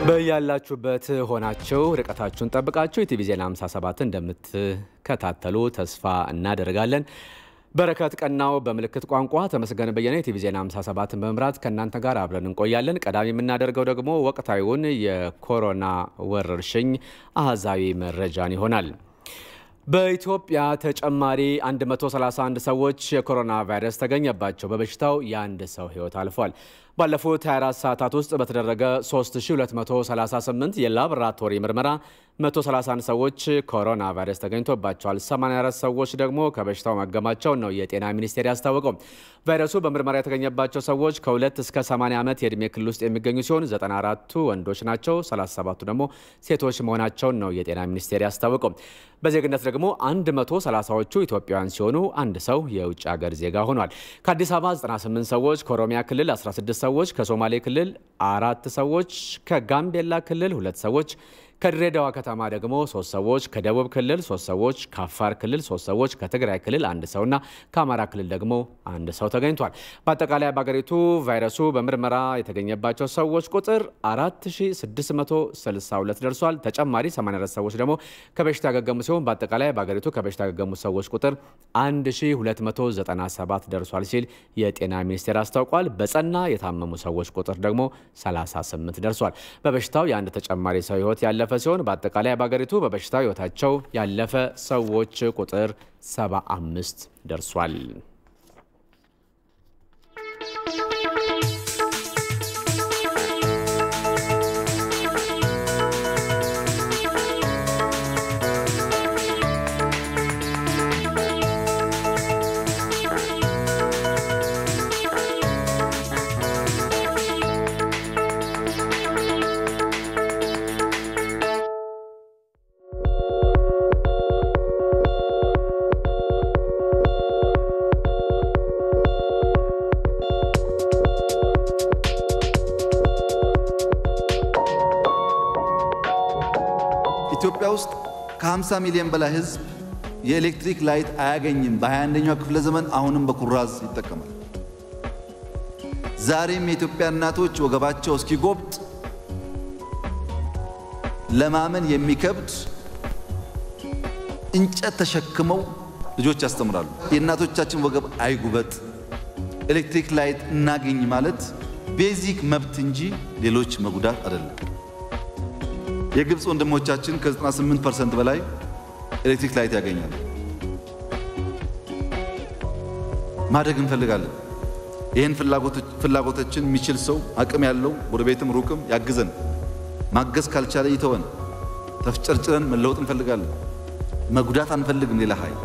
በያላችሁበት ሆናችሁ ርቀታችሁን ጠብቃችሁ ኢቲቪ ዜና 57 እንደምትከታተሉ ተስፋ እናደርጋለን። በረከት ቀናው በምልክት ቋንቋ ተመስገን በየነ ኢቲቪ ዜና 57 በመምራት ከናንተ ጋር አብረን እንቆያለን። ቀዳሚ የምናደርገው ደግሞ ወቅታዊውን የኮሮና ወረርሽኝ አሃዛዊ መረጃን ይሆናል። በኢትዮጵያ ተጨማሪ 131 ሰዎች የኮሮና ቫይረስ ተገኘባቸው። በበሽታው የአንድ ሰው ህይወት አልፏል። ባለፉት 24 ሰዓታት ውስጥ በተደረገ 3238 የላቦራቶሪ ምርመራ 131 ሰዎች ኮሮና ቫይረስ ተገኝቶባቸዋል። 84 ሰዎች ደግሞ ከበሽታው መገማቸው ነው የጤና ሚኒስቴር ያስታወቀው። ቫይረሱ በምርመራ የተገኘባቸው ሰዎች ከ2 እስከ 80 ዓመት የዕድሜ ክልል ውስጥ የሚገኙ ሲሆን 94ቱ ወንዶች ናቸው፣ 37ቱ ደግሞ ሴቶች መሆናቸውን ነው የጤና ሚኒስቴር ያስታወቀው። በዜግነት ደግሞ 130ዎቹ ኢትዮጵያውያን ሲሆኑ አንድ ሰው የውጭ ሀገር ዜጋ ሆኗል። ከአዲስ አበባ 98 ሰዎች፣ ከኦሮሚያ ክልል 16 ሰዎች፣ ከሶማሌ ክልል 4 ሰዎች፣ ከጋምቤላ ክልል 2 ሰዎች፣ ከድሬዳዋ ከተማ ደግሞ 3 ሰዎች፣ ከደቡብ ክልል 3 ሰዎች፣ ከአፋር ክልል 3 ሰዎች፣ ከትግራይ ክልል 1 ሰውና ከአማራ ክልል ደግሞ 1 ሰው ተገኝቷል። በአጠቃላይ በአገሪቱ ቫይረሱ በምርመራ የተገኘባቸው ሰዎች ቁጥር 4662 ደርሷል። ተጨማሪ 84 ሰዎች ደግሞ ከበሽታ ያገገሙ ሲሆን በአጠቃላይ በአገሪቱ ከበሽታ ያገገሙ ሰዎች ቁጥር 1297 ደርሷል ሲል የጤና ሚኒስቴር አስታውቋል። በጸና የታመሙ ሰዎች ቁጥር ደግሞ 38 ደርሷል። በበሽታው የአንድ ተጨማሪ ሰው ህይወት ያለፈ ሲሆን በአጠቃላይ በአገሪቱ በበሽታው ህይወታቸው ያለፈ ሰዎች ቁጥር 75 ደርሷል። ኢትዮጵያ ውስጥ ከ50 ሚሊዮን በላይ ህዝብ የኤሌክትሪክ ላይት አያገኝም። በ21ኛው ክፍለ ዘመን አሁንም በኩራዝ ይጠቀማል። ዛሬም የኢትዮጵያ እናቶች ወገባቸው እስኪጎብጥ ለማመን የሚከብድ እንጨት ተሸክመው ልጆች ያስተምራሉ። የእናቶቻችን ወገብ አይጉበጥ፣ ኤሌክትሪክ ላይት እናገኝ ማለት ቤዚክ መብት እንጂ ሌሎች መጉዳት አይደለም። የግብጽ ወንድሞቻችን ከ98% በላይ ኤሌክትሪክ ላይት ያገኛሉ። ማደግ እንፈልጋለን። ይህን ፍላጎታችን የሚችል ሰው አቅም ያለው ጎረቤትም ሩቅም ያግዘን። ማገዝ ካልቻለ ይተወን። ተፍጨርጭረን መለወጥ እንፈልጋለን። መጉዳት አንፈልግም ሌላ ኃይል።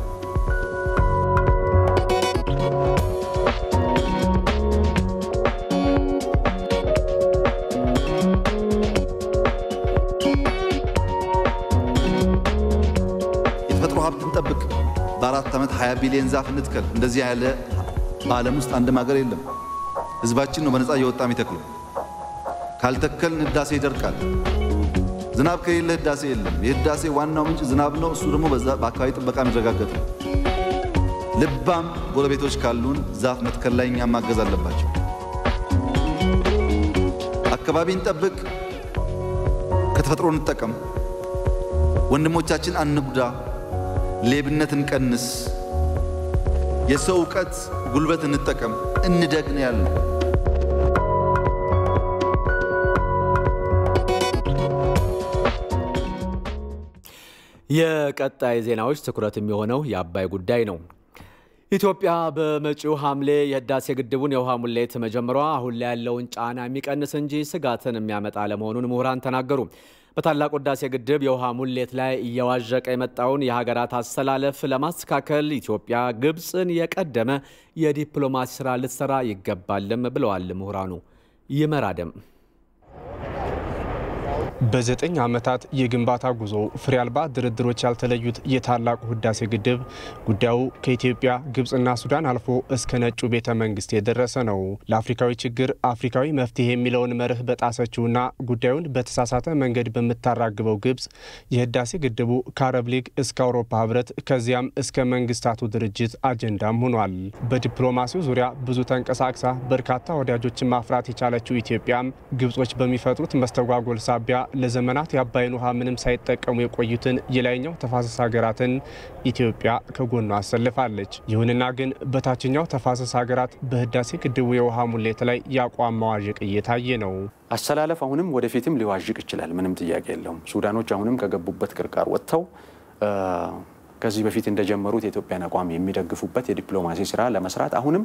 ጠብቅ በ4 ዓመት 20 ቢሊዮን ዛፍ እንትከል። እንደዚህ ያለ በዓለም ውስጥ አንድም ሀገር የለም። ህዝባችን ነው በነፃ እየወጣ የሚተክለው። ካልተከልን ህዳሴ ይደርቃል። ዝናብ ከሌለ ህዳሴ የለም። የህዳሴ ዋናው ምንጭ ዝናብ ነው። እሱ ደግሞ በአካባቢ ጥበቃ የሚረጋገጥ ነው። ልባም ጎረቤቶች ካሉን ዛፍ መትከል ላይ እኛም ማገዝ አለባቸው። አካባቢን ጠብቅ፣ ከተፈጥሮ እንጠቀም፣ ወንድሞቻችን አንጉዳ፣ ሌብነትን ቀንስ፣ የሰው ዕውቀት ጉልበት እንጠቀም፣ እንደግን ያለው የቀጣይ ዜናዎች ትኩረት የሚሆነው የአባይ ጉዳይ ነው። ኢትዮጵያ በመጪው ሐምሌ የህዳሴ ግድቡን የውሃ ሙሌት መጀመሯ አሁን ላይ ያለውን ጫና የሚቀንስ እንጂ ስጋትን የሚያመጣ ለመሆኑን ምሁራን ተናገሩ። በታላቁ ህዳሴ ግድብ የውሃ ሙሌት ላይ እየዋዠቀ የመጣውን የሀገራት አሰላለፍ ለማስተካከል ኢትዮጵያ ግብጽን የቀደመ የዲፕሎማሲ ስራ ልትሰራ ይገባልም ብለዋል ምሁራኑ። ይመራደም በ9 ዓመታት የግንባታ ጉዞ ፍሬ አልባ ድርድሮች ያልተለዩት የታላቁ ህዳሴ ግድብ ጉዳዩ ከኢትዮጵያ ግብጽና ሱዳን አልፎ እስከ ነጩ ቤተ መንግስት የደረሰ ነው። ለአፍሪካዊ ችግር አፍሪካዊ መፍትሄ የሚለውን መርህ በጣሰችውና ጉዳዩን በተሳሳተ መንገድ በመታራግበው ግብጽ የህዳሴ ግድቡ ከአረብ ሊግ እስከ አውሮፓ ህብረት ከዚያም እስከ መንግስታቱ ድርጅት አጀንዳም ሆኗል። በዲፕሎማሲው ዙሪያ ብዙ ተንቀሳቅሳ በርካታ ወዳጆችን ማፍራት የቻለችው ኢትዮጵያም ግብጾች በሚፈጥሩት መስተጓጎል ሳቢያ ለዘመናት የአባይን ውሃ ምንም ሳይጠቀሙ የቆዩትን የላይኛው ተፋሰስ ሀገራትን ኢትዮጵያ ከጎኗ አሰልፋለች። ይሁንና ግን በታችኛው ተፋሰስ ሀገራት በህዳሴ ግድቡ የውሃ ሙሌት ላይ ያቋም መዋዠቅ እየታየ ነው። አሰላለፍ አሁንም ወደፊትም ሊዋዥቅ ይችላል፣ ምንም ጥያቄ የለውም። ሱዳኖች አሁንም ከገቡበት ቅርቃር ወጥተው ከዚህ በፊት እንደጀመሩት የኢትዮጵያን አቋም የሚደግፉበት የዲፕሎማሲ ስራ ለመስራት አሁንም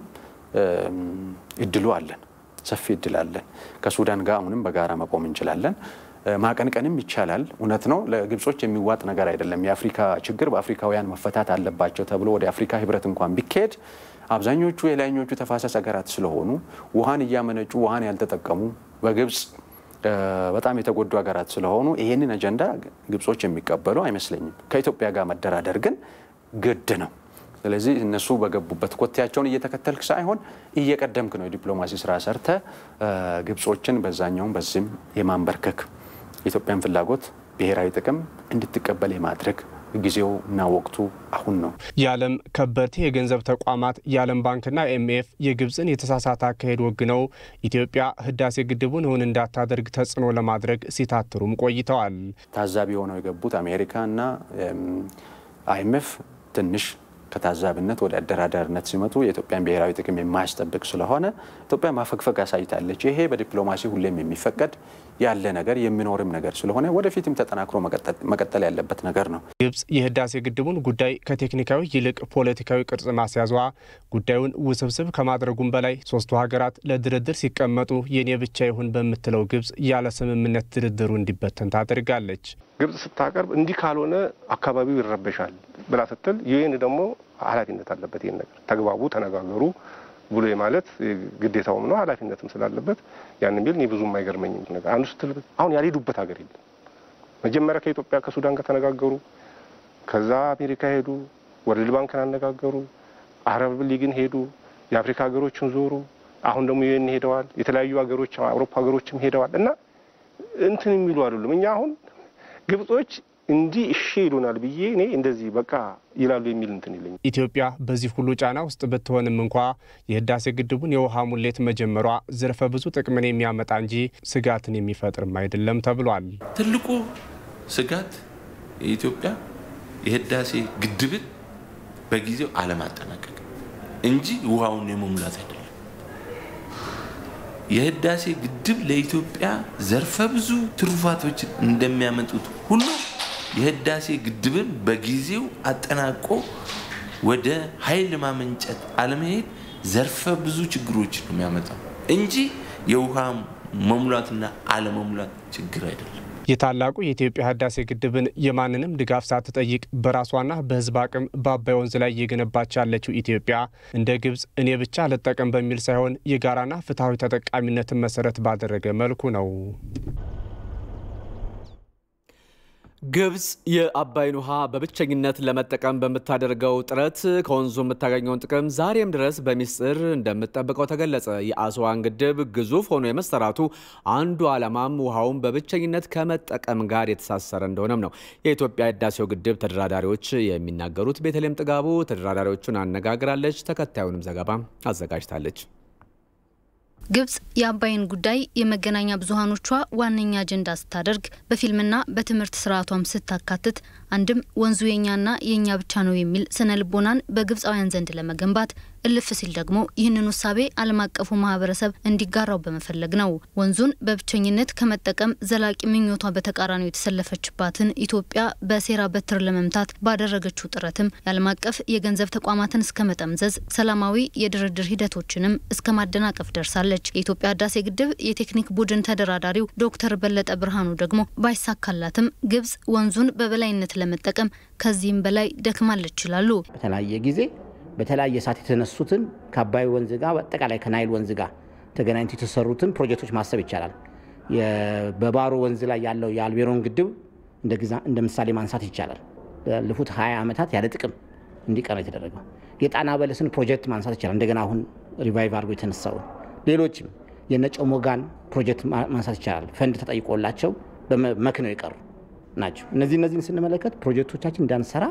እድሉ አለን፣ ሰፊ እድል አለን። ከሱዳን ጋር አሁንም በጋራ መቆም እንችላለን። ማቀንቀንም ይቻላል። እውነት ነው፣ ለግብጾች የሚዋጥ ነገር አይደለም። የአፍሪካ ችግር በአፍሪካውያን መፈታት አለባቸው ተብሎ ወደ አፍሪካ ህብረት እንኳን ቢካሄድ አብዛኞቹ የላይኞቹ ተፋሰስ ሀገራት ስለሆኑ ውሃን እያመነጩ ውሃን ያልተጠቀሙ በግብጽ በጣም የተጎዱ ሀገራት ስለሆኑ ይሄንን አጀንዳ ግብጾች የሚቀበሉ አይመስለኝም። ከኢትዮጵያ ጋር መደራደር ግን ግድ ነው። ስለዚህ እነሱ በገቡበት ኮቴያቸውን እየተከተልክ ሳይሆን እየቀደምክ ነው የዲፕሎማሲ ስራ ሰርተ ግብጾችን በዛኛውም በዚህም የማንበርከክ የኢትዮጵያን ፍላጎት ብሔራዊ ጥቅም እንድትቀበል የማድረግ ጊዜውና ወቅቱ አሁን ነው። የዓለም ከበርቴ የገንዘብ ተቋማት የዓለም ባንክና ኤምኤፍ የግብጽን የተሳሳተ አካሄድ ወግነው ኢትዮጵያ ህዳሴ ግድቡን እውን እንዳታደርግ ተጽዕኖ ለማድረግ ሲታትሩም ቆይተዋል። ታዛቢ ሆነው የገቡት አሜሪካና አይኤምኤፍ ትንሽ ከታዛብነት ወደ አደራዳሪነት ሲመጡ የኢትዮጵያን ብሔራዊ ጥቅም የማያስጠብቅ ስለሆነ ኢትዮጵያ ማፈግፈግ አሳይታለች። ይሄ በዲፕሎማሲ ሁሌም የሚፈቀድ ያለ ነገር የሚኖርም ነገር ስለሆነ ወደፊትም ተጠናክሮ መቀጠል ያለበት ነገር ነው። ግብጽ የህዳሴ ግድቡን ጉዳይ ከቴክኒካዊ ይልቅ ፖለቲካዊ ቅርጽ ማስያዟ ጉዳዩን ውስብስብ ከማድረጉም በላይ ሶስቱ ሀገራት ለድርድር ሲቀመጡ የኔ ብቻ ይሁን በመትለው ግብጽ ያለ ስምምነት ድርድሩ እንዲበተን ታደርጋለች። ግብጽ ስታቀርብ እንዲህ ካልሆነ አካባቢው ይረበሻል ብላ ስትል ዩኤን ደግሞ ኃላፊነት አለበት። ይሄን ነገር ተግባቡ፣ ተነጋገሩ ብሎ ማለት ግዴታውም ነው ኃላፊነትም ስላለበት ያንን ቢል ብዙም አይገርመኝም። ነገር አንዱ ስትል አሁን ያልሄዱበት ሀገር የለም። መጀመሪያ ከኢትዮጵያ ከሱዳን ጋር ተነጋገሩ፣ ከዛ አሜሪካ ሄዱ፣ ወርልድ ባንክን አነጋገሩ፣ አረብ ሊግን ሄዱ፣ የአፍሪካ ሀገሮችን ዞሩ፣ አሁን ደግሞ ዩኤን ሄደዋል፣ የተለያዩ ሀገሮች አውሮፓ ሀገሮችም ሄደዋል እና እንትን የሚሉ አይደሉም። እኛ አሁን ግብጾች እንዲህ እሺ ይሉናል ብዬ እኔ እንደዚህ በቃ ይላሉ የሚል እንትን ይለኝ። ኢትዮጵያ በዚህ ሁሉ ጫና ውስጥ ብትሆንም እንኳን የህዳሴ ግድቡን የውሃ ሙሌት መጀመሯ ዘርፈ ብዙ ጥቅምን የሚያመጣ እንጂ ስጋትን የሚፈጥርም አይደለም ተብሏል። ትልቁ ስጋት የኢትዮጵያ የህዳሴ ግድብን በጊዜው አለማጠናቀቅ እንጂ ውሃውን የመሙላት አይደለም። የህዳሴ ግድብ ለኢትዮጵያ ዘርፈ ብዙ ትሩፋቶች እንደሚያመጡት ሁሉ የህዳሴ ግድብን በጊዜው አጠናቆ ወደ ኃይል ማመንጨት አለመሄድ ዘርፈ ብዙ ችግሮች ነው የሚያመጣው እንጂ የውሃ መሙላትና አለመሙላት ችግር አይደለም። የታላቁ የኢትዮጵያ ህዳሴ ግድብን የማንንም ድጋፍ ሳትጠይቅ በራሷና በህዝብ አቅም በአባይ ወንዝ ላይ እየገነባች ያለችው ኢትዮጵያ እንደ ግብጽ እኔ ብቻ ልጠቀም በሚል ሳይሆን የጋራና ፍትሃዊ ተጠቃሚነትን መሰረት ባደረገ መልኩ ነው። ግብጽ የአባይን ውሃ በብቸኝነት ለመጠቀም በመታደርገው ጥረት ከወንዙ የምታገኘውን ጥቅም ዛሬም ድረስ በሚስጥር እንደምትጠብቀው ተገለጸ። የአስዋን ግድብ ግዙፍ ሆኖ የመሰራቱ አንዱ ዓላማም ውሃውን በብቸኝነት ከመጠቀም ጋር የተሳሰረ እንደሆነም ነው የኢትዮጵያ ህዳሴው ግድብ ተደራዳሪዎች የሚናገሩት። ቤተልሔም ጥጋቡ ተደራዳሪዎቹን አነጋግራለች። ተከታዩንም ዘገባ አዘጋጅታለች። ግብጽ የአባይን ጉዳይ የመገናኛ ብዙሃኖቿ ዋነኛ አጀንዳ ስታደርግ በፊልምና በትምህርት ስርዓቷም ስታካትት አንድም ወንዙ የኛና የኛ ብቻ ነው የሚል ስነልቦናን በግብጻውያን ዘንድ ለመገንባት እልፍ ሲል ደግሞ ይህንን ውሳቤ ዓለም አቀፉ ማህበረሰብ እንዲጋራው በመፈለግ ነው። ወንዙን በብቸኝነት ከመጠቀም ዘላቂ ምኞቷ በተቃራኒው የተሰለፈችባትን ኢትዮጵያ በሴራ በትር ለመምታት ባደረገችው ጥረትም የዓለም አቀፍ የገንዘብ ተቋማትን እስከ መጠምዘዝ ሰላማዊ የድርድር ሂደቶችንም እስከ ማደናቀፍ ደርሳለች። የኢትዮጵያ ህዳሴ ግድብ የቴክኒክ ቡድን ተደራዳሪው ዶክተር በለጠ ብርሃኑ ደግሞ ባይሳካላትም ግብጽ ወንዙን በበላይነት ለመጠቀም ከዚህም በላይ ደክማለች ይላሉ። በተለያየ ጊዜ በተለያየ ሰዓት የተነሱትን ከአባይ ወንዝ ጋር በአጠቃላይ ከናይል ወንዝ ጋር ተገናኝተው የተሰሩትን ፕሮጀክቶች ማሰብ ይቻላል። በባሮ ወንዝ ላይ ያለው የአልቤሮን ግድብ እንደ ምሳሌ ማንሳት ይቻላል። ባለፉት 20 ዓመታት ያለ ጥቅም እንዲቀር የተደረገው የጣና በለስን ፕሮጀክት ማንሳት ይቻላል። እንደገና አሁን ሪቫይቭ አድርጎ የተነሳው ሌሎችም የነጮሞጋን ፕሮጀክት ማንሳት ይቻላል። ፈንድ ተጠይቆላቸው በመክነው የቀሩ ናቸው። እነዚህን ስንመለከት ፕሮጀክቶቻችን እንዳንሰራ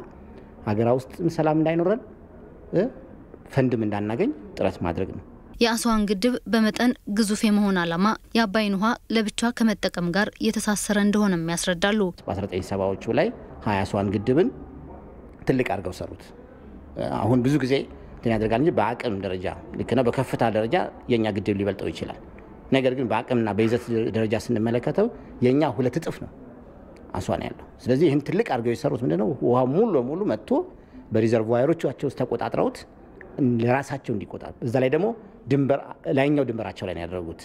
ሀገራ ውስጥ ሰላም እንዳይኖረን ፈንድም እንዳናገኝ ጥረት ማድረግ ነው። የአስዋን ግድብ በመጠን ግዙፍ የመሆን ዓላማ የአባይን ውሃ ለብቻ ከመጠቀም ጋር የተሳሰረ እንደሆነም ያስረዳሉ። በ1970ዎቹ ላይ አስዋን ግድብን ትልቅ አድርገው ሰሩት። አሁን ብዙ ጊዜ ያደርጋል እንጂ በአቅም ደረጃ ልክ ነው፣ በከፍታ ደረጃ የኛ ግድብ ሊበልጠው ይችላል። ነገር ግን በአቅምና በይዘት ደረጃ ስንመለከተው የኛ 2 እጥፍ ነው አስዋን ያለው። ስለዚህ ይህን ትልቅ አድርገው የሰሩት ምንድነው ውሃ ሙሉ ለሙሉ መጥቶ በሪዘርቮየሮቻቸው ውስጥ ተቆጣጥረውት ለራሳቸው እንዲቆጣጠሩ እዛ ላይ ደግሞ ላይኛው ድንበራቸው ላይ ያደረጉት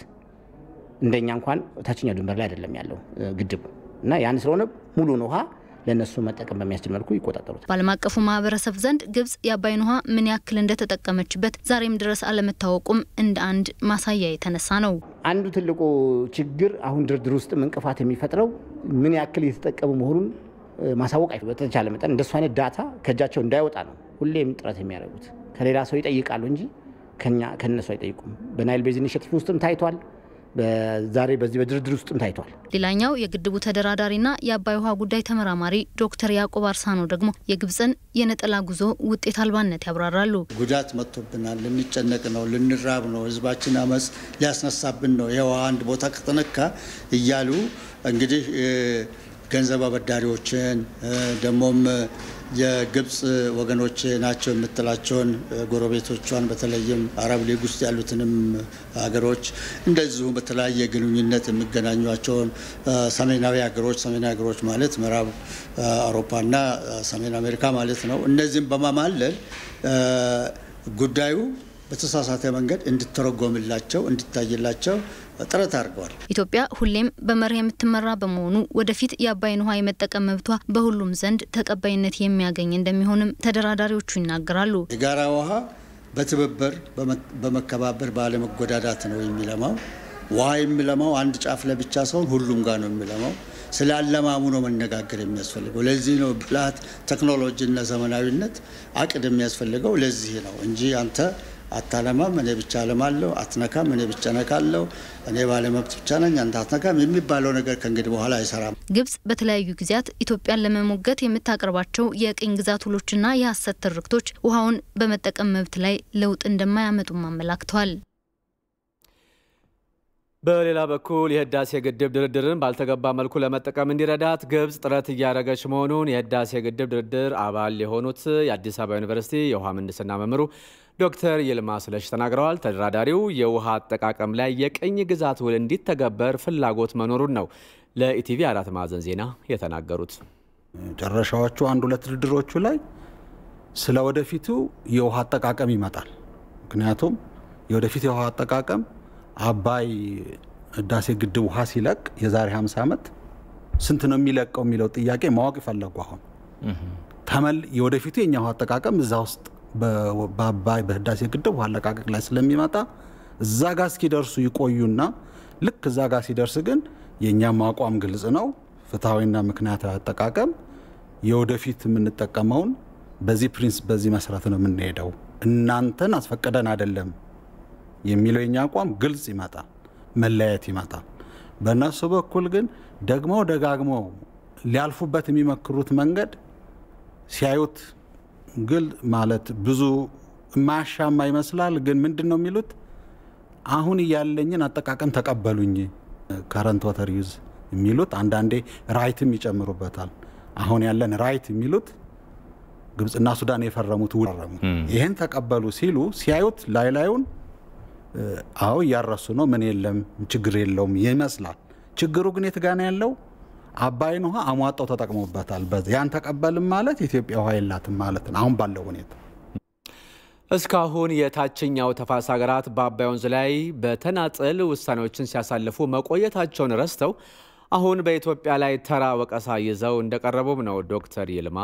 እንደኛ እንኳን ታችኛው ድንበር ላይ አይደለም ያለው ግድቡ እና ያን ስለሆነ ሙሉን ውሃ ለነሱ መጠቀም በሚያስችል መልኩ ይቆጣጠሩት። በዓለም አቀፉ ማህበረሰብ ዘንድ ግብጽ የአባይን ውሃ ምን ያክል እንደተጠቀመችበት ዛሬም ድረስ አለመታወቁም እንደ አንድ ማሳያ የተነሳ ነው። አንዱ ትልቁ ችግር አሁን ድርድር ውስጥ እንቅፋት የሚፈጥረው ምን ያክል እየተጠቀሙ መሆኑን ማሳወቅ በተቻለ መጠን እንደሱ አይነት ዳታ ከእጃቸው እንዳይወጣ ነው ሁሌም ጥረት የሚያደርጉት። ከሌላ ሰው ይጠይቃሉ እንጂ ከነሱ አይጠይቁም። በናይል ቤዝ ኢኒሼቲቭ ውስጥም ታይቷል። ዛሬ በዚህ በድርድር ውስጥም ታይቷል። ሌላኛው የግድቡ ተደራዳሪና የአባይ ውሃ ጉዳይ ተመራማሪ ዶክተር ያዕቆብ አርሳኖ ደግሞ የግብጽን የነጠላ ጉዞ ውጤት አልባነት ያብራራሉ። ጉዳት መጥቶብናል፣ ልንጨነቅ ነው፣ ልንራብ ነው፣ ህዝባችን አመጽ ሊያስነሳብን ነው፣ የውሃ አንድ ቦታ ከተነካ እያሉ እንግዲህ ገንዘብ አበዳሪዎችን ደሞም የግብጽ ወገኖች ናቸው የምትላቸውን ጎረቤቶቿን በተለይም አረብ ሊግ ውስጥ ያሉትንም ሀገሮች እንደዚሁ በተለያየ ግንኙነት የሚገናኙቸውን ሰሜናዊ ሀገሮች ማለት ምዕራብ አውሮፓና ሰሜን አሜሪካ ማለት ነው። እነዚህም በማማለል ጉዳዩ በተሳሳተ መንገድ እንድትተረጎምላቸው እንድታይላቸው ጥረት አድርገዋል። ኢትዮጵያ ሁሌም በመርህ የምትመራ በመሆኑ ወደፊት የአባይን ውሃ የመጠቀም መብቷ በሁሉም ዘንድ ተቀባይነት የሚያገኝ እንደሚሆንም ተደራዳሪዎቹ ይናገራሉ። የጋራ ውሃ በትብብር በመከባበር ባለመጎዳዳት ነው የሚለማው። ውሃ የሚለማው አንድ ጫፍ ላይ ብቻ ሳይሆን ሁሉም ጋር ነው የሚለማው። ስላለማሙ ነው መነጋገር የሚያስፈልገው። ለዚህ ነው ብልሃት፣ ቴክኖሎጂና ዘመናዊነት አቅድ የሚያስፈልገው ለዚህ ነው እንጂ አንተ አታለማም እኔ ብቻ አለማለሁ፣ አትነካም እኔ ብቻ ነካለሁ፣ እኔ ባለመብት ብቻ ነኝ አንተ አትነካም የሚባለው ነገር ከእንግዲህ በኋላ አይሰራም። ግብጽ በተለያዩ ጊዜያት ኢትዮጵያን ለመሞገት የምታቀርባቸው የቅኝ ግዛት ውሎችና የሐሰት ትርክቶች ውሃውን በመጠቀም መብት ላይ ለውጥ እንደማያመጡም አመላክተዋል። በሌላ በኩል የህዳሴ ግድብ ድርድርን ባልተገባ መልኩ ለመጠቀም እንዲረዳት ግብጽ ጥረት እያደረገች መሆኑን የህዳሴ ግድብ ድርድር አባል የሆኑት የአዲስ አበባ ዩኒቨርሲቲ የውሃ ምህንድስና መምህሩ ዶክተር ይልማ ስለሽ ተናግረዋል። ተደራዳሪው የውሃ አጠቃቀም ላይ የቅኝ ግዛት ውል እንዲተገበር ፍላጎት መኖሩን ነው ለኢቲቪ 4 ማዕዘን ዜና የተናገሩት። ጨረሻዎቹ 1-2 ድርድሮቹ ላይ ስለ ወደፊቱ የውሃ አጠቃቀም ይመጣል። ምክንያቱም የወደፊት የውሃ አጠቃቀም አባይ ህዳሴ ግድብ ውሃ ሲለቅ የዛሬ 50 ዓመት ስንት ነው የሚለቀው የሚለው ጥያቄ ማወቅ ይፈልጉ። አሁን የወደፊቱ የኛ ውሃ አጠቃቀም እዛ ውስጥ በአባይ በህዳሴ ግድብ ውሃ አለቃቀቅ ላይ ስለሚመጣ እዛ ጋር እስኪደርሱ ይቆዩና ልክ እዛ ጋር ሲደርስ ግን የኛም አቋም ግልጽ ነው። ፍትሃዊና ምክንያታዊ አጠቃቀም የወደፊት የምንጠቀመውን በዚህ ፕሪንስ በዚህ መሰረት ነው የምንሄደው፣ እናንተን አስፈቀደን አይደለም የሚለው የኛ አቋም ግልጽ ይመጣል፣ መለያየት ይመጣል። በእነሱ በኩል ግን ደግሞ ደጋግመው ሊያልፉበት የሚመክሩት መንገድ ሲያዩት ግል ማለት ብዙ ማሻማ ይመስላል። ግን ምንድነው የሚሉት? አሁን ያለኝን አጠቃቀም ተቀበሉኝ፣ ከረንት ዋተር ዩዝ የሚሉት አንዳንዴ ራይትም ይጨምሩበታል። አሁን ያለን ራይት የሚሉት ግብጽና ሱዳን የፈረሙት ውል ይሄን ተቀበሉ ሲሉ ሲያዩት ላይላዩን አው ያረሱ ነው ምን የለም ችግር የለውም ይመስላል። ችግሩ ግን የትጋና ያለው አባይን ውሃ አሟጣው ተጠቅሞበታል። ያን ተቀበልም ማለት ኢትዮጵያ ውሃ የላትም ማለት ነው አሁን ባለው ሁኔታ። እስካሁን የታችኛው ተፋሰስ ሀገራት በአባይ ወንዝ ላይ በተናጠል ውሳኔዎችን ሲያሳልፉ መቆየታቸውን ረስተው አሁን በኢትዮጵያ ላይ ተራ ወቀሳ ይዘው እንደቀረቡም ነው ዶክተር ይልማ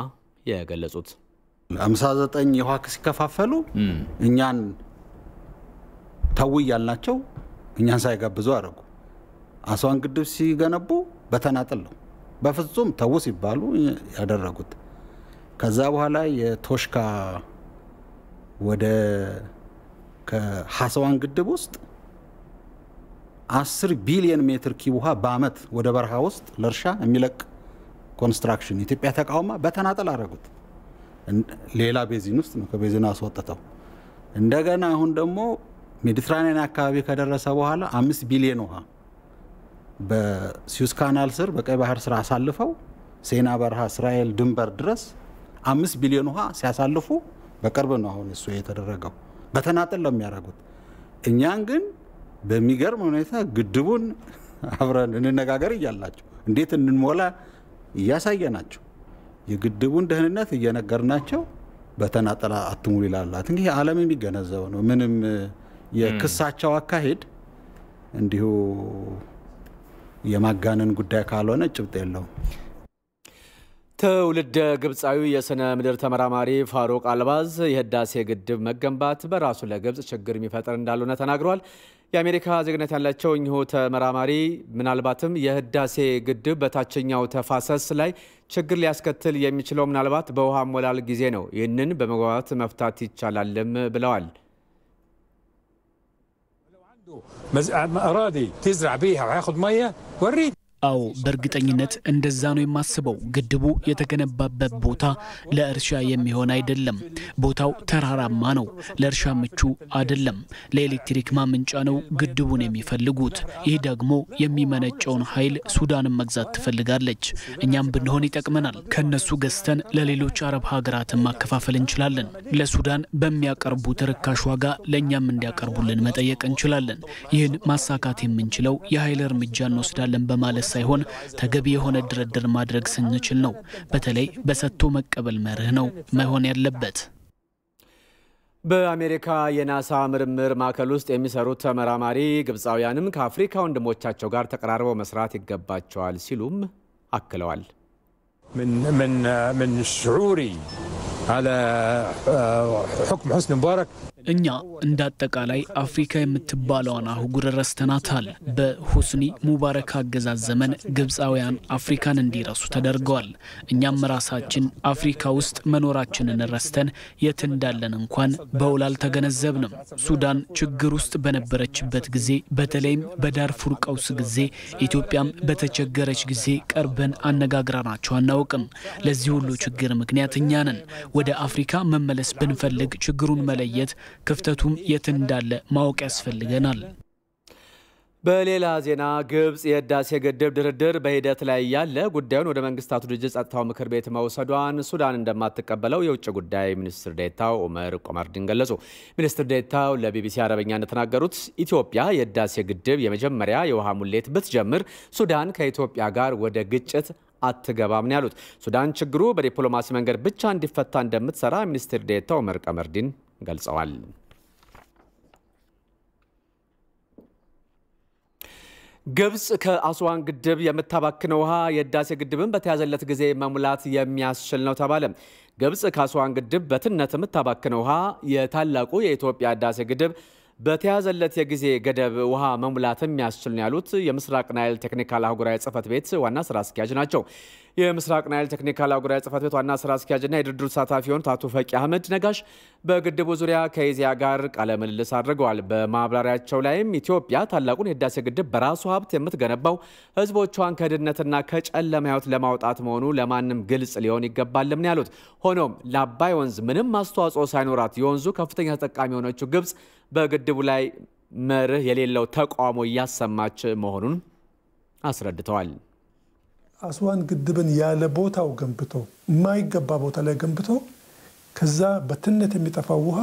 የገለጹት። 59 የውሃ ክስ ሲከፋፈሉ እኛን ተው ያልናቸው እኛን ሳይጋብዙ አረጉ። አስዋን ግድብ ሲገነቡ በተናጠል ነው በፍጹም ተውስ ይባሉ ያደረጉት ከዛ በኋላ የቶሽካ ወደ ከሐስዋን ግድብ ውስጥ 10 ቢሊዮን ሜትር ኪብ ውሃ በአመት ወደ በረሃ ውስጥ ለርሻ የሚለቅ ኮንስትራክሽን ኢትዮጵያ ተቃውማ በተናጠል አረጉት ሌላ ቤዚን ውስጥ ነው ከቤዚን አስወጣው እንደገና አሁን ደግሞ ሜዲትራኒያን አካባቢ ከደረሰ በኋላ 5 ቢሊዮን ውሃ በሱዌዝ ካናል ስር በቀይ ባህር ስራ አሳልፈው ሴና በረሃ እስራኤል ድንበር ድረስ 5 ቢሊዮን ውሃ ሲያሳልፉ በቅርብ ነው አሁን እሱ የተደረገው በተናጠል ለሚያረጉት እኛን ግን በሚገርም ሁኔታ ግድቡን አብረን እንነጋገር ይያላችሁ እንዴት እንሞላ ያሳየናቸው የግድቡን ደህንነት እየነገርናቸው በተናጠል አትሙሉ ይላላት እንግዲህ ዓለም የሚገነዘው ነው ምንም የክሳቸው አካሄድ እንዲሁ የማጋነን ጉዳይ ካልሆነ ጭብጥ የለው ትውልደ ግብጻዊ የስነ ምድር ተመራማሪ ፋሩቅ አልባዝ የህዳሴ ግድብ መገንባት በራሱ ለግብጽ ችግር የሚፈጥር እንዳልሆነ ተናግሯል የአሜሪካ ዜግነት ያላቸው እኚሁ ተመራማሪ ምናልባትም የህዳሴ ግድብ በታችኛው ተፋሰስ ላይ ችግር ሊያስከትል የሚችለው ምናልባት በውሃ ሞላል ጊዜ ነው ይህንን በመግባባት መፍታት ይቻላልም ብለዋል أراضي تزرع بيها وياخذ ميه وريد አው በርግጠኝነት እንደዛ ነው የማስበው ግድቡ የተገነባበት ቦታ ለእርሻ የሚሆን አይደለም ቦታው ተራራማ ነው ለእርሻ ምቹ አይደለም ለኤሌክትሪክ ማመንጫ ነው ግድቡን የሚፈልጉት ይህ ደግሞ የሚመነጨውን ኃይል ሱዳን መግዛት ትፈልጋለች እኛም ብንሆን ይጠቅመናል ከነሱ ገዝተን ለሌሎች አረብ ሀገራት ማከፋፈል እንችላለን ለሱዳን በሚያቀርቡት ርካሽ ዋጋ ለኛም እንዲያቀርቡልን መጠየቅ እንችላለን ይህን ማሳካት የምንችለው የኃይል እርምጃ እንወስዳለን በማለት ሳይሆን ተገቢ የሆነ ድርድር ማድረግ ስንችል ነው በተለይ በሰጥቶ መቀበል መርህ ነው መሆን ያለበት በአሜሪካ የናሳ ምርምር ማዕከል ውስጥ የሚሰሩት ተመራማሪ ግብጻውያንም ከአፍሪካ ወንድሞቻቸው ጋር ተቀራርበው መስራት ይገባቸዋል ሲሉም አክለዋል من شعوري على حكم حسني مبارك እኛ እንዳጠቃላይ አፍሪካ የምትባለውን አህጉር ረስተናታል በሁስኒ ሙባረክ አገዛዝ ዘመን ግብጻውያን አፍሪካን እንዲረሱ ተደርገዋል እኛም ራሳችን አፍሪካ ውስጥ መኖራችንን ረስተን የት እንዳለን እንኳን በውላል ተገነዘብንም ሱዳን ችግር ውስጥ በነበረችበት ጊዜ በተለይም በዳርፉር ቀውስ ጊዜ ኢትዮጵያም በተቸገረች ጊዜ ቀርበን አነጋግራናቸው አናውቅም ለዚህ ሁሉ ችግር ምክንያት እኛ ነን ወደ አፍሪካ መመለስ ብንፈልግ ችግሩን መለየት ክፍተቱም የት እንዳለ ማወቅ ያስፈልገናል በሌላ ዜና ግብጽ የህዳሴ ግድብ ድርድር በሂደት ላይ ያለ ጉዳዩን ወደ መንግስታቱ ድርጅት ጸጥታው ምክር ቤት መውሰዷን ሱዳን እንደማትቀበለው የውጭ ጉዳይ ሚኒስትር ዴኤታው ዑመር ቆመርዲን ገለጹ ሚኒስትር ዴኤታው ለቢቢሲ አረበኛ እንደተናገሩት ኢትዮጵያ የህዳሴ ግድብ የመጀመሪያ የውሃ ሙሌት ብትጀምር ሱዳን ከኢትዮጵያ ጋር ወደ ግጭት አትገባም ነው ያሉት ሱዳን ችግሩ በዲፕሎማሲ መንገድ ብቻ እንዲፈታ እንደምትሰራ ሚኒስትር ዴኤታው ዑመር ቆመርዲን ገልጸዋል ግብጽ ከአስዋን ግድብ የምታባክነው ውሃ የህዳሴ ግድብን በተያዘለት ጊዜ መሙላት የሚያስችል ነው ተባለ ግብጽ ከአስዋን ግድብ በትነት የምታባክነው ውሃ የታላቁ የኢትዮጵያ ህዳሴ ግድብ በተያዘለት የጊዜ ገደብ ውሃ መሙላት የሚያስችል ነው ያሉት የምስራቅ ናይል ቴክኒካል አህጉራዊ ጽህፈት ቤት ዋና ስራ አስኪያጅ ናቸው የምስራቅ ናይል ቴክኒካል አህጉራዊ ጽህፈት ቤት ዋና ስራ አስኪያጅና የድርድሩ ተሳታፊ የሆኑት አቶ ፈቂ አህመድ ነጋሽ በግድቡ ዙሪያ ከኢዜአ ጋር ቃለ ምልልስ አድርገዋል በማብራሪያቸው ላይም ኢትዮጵያ ታላቁን የህዳሴ ግድብ በራሱ ሀብት የምትገነባው ህዝቦቿን ከድህነትና ከጨለማ ህይወት ለማውጣት መሆኑ ለማንም ግልጽ ሊሆን ይገባልም ነው ያሉት ሆኖም ለአባይ ወንዝ ምንም አስተዋጽኦ ሳይኖራት የወንዙ ከፍተኛ ተጠቃሚ የሆነችው ግብጽ በግድቡ ላይ መርህ የሌለው ተቃውሞ ያሰማች መሆኑን አስረድተዋል አስዋን ግድብን ያለ ቦታው ገንብቶ ማይገባ ቦታ ላይ ገንብቶ ከዛ በትነት የሚጠፋው ውሃ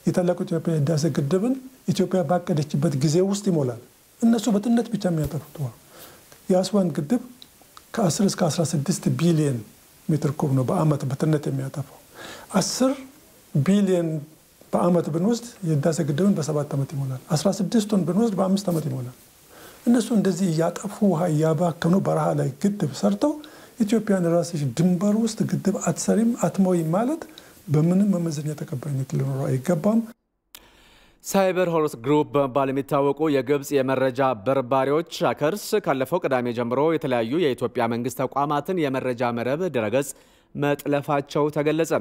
የታላቁ ኢትዮጵያ ህዳሴ ግድብን ኢትዮጵያ ባቀደችበት ጊዜ ውስጥ ይሞላል እነሱ በትነት ብቻ የሚያጠፉት ውሃ የአስዋን ግድብ ከ10 እስከ 16 ቢሊዮን ሜትር ኩብ ነው በአመት በትነት የሚያጠፋው 10 ቢሊዮን በአመት ብንወስድ የህዳሴ ግድብን በ7 አመት ይሞላል 16ቱን ብንወስድ በ5 አመት ይሞላል እነሱ እንደዚህ ያጠፉ ውሃ ያባከኑ በረሃ ላይ ግድብ ሰርተው ኢትዮጵያን ራስሽ ድንበር ውስጥ ግድብ አትሰሪም አትሞይ ማለት በምንም መመዘኛ ተቀባይነት ሊኖረው አይገባም ሳይበር ሆርስ ግሩፕ በመባል የሚታወቁ የግብጽ የመረጃ በርባሪዎች አከርስ ካለፈው ቅዳሜ ጀምሮ የተለያዩ የኢትዮጵያ መንግስት ተቋማትን የመረጃ መረብ ድረገጽ መጥለፋቸው ተገለጸ።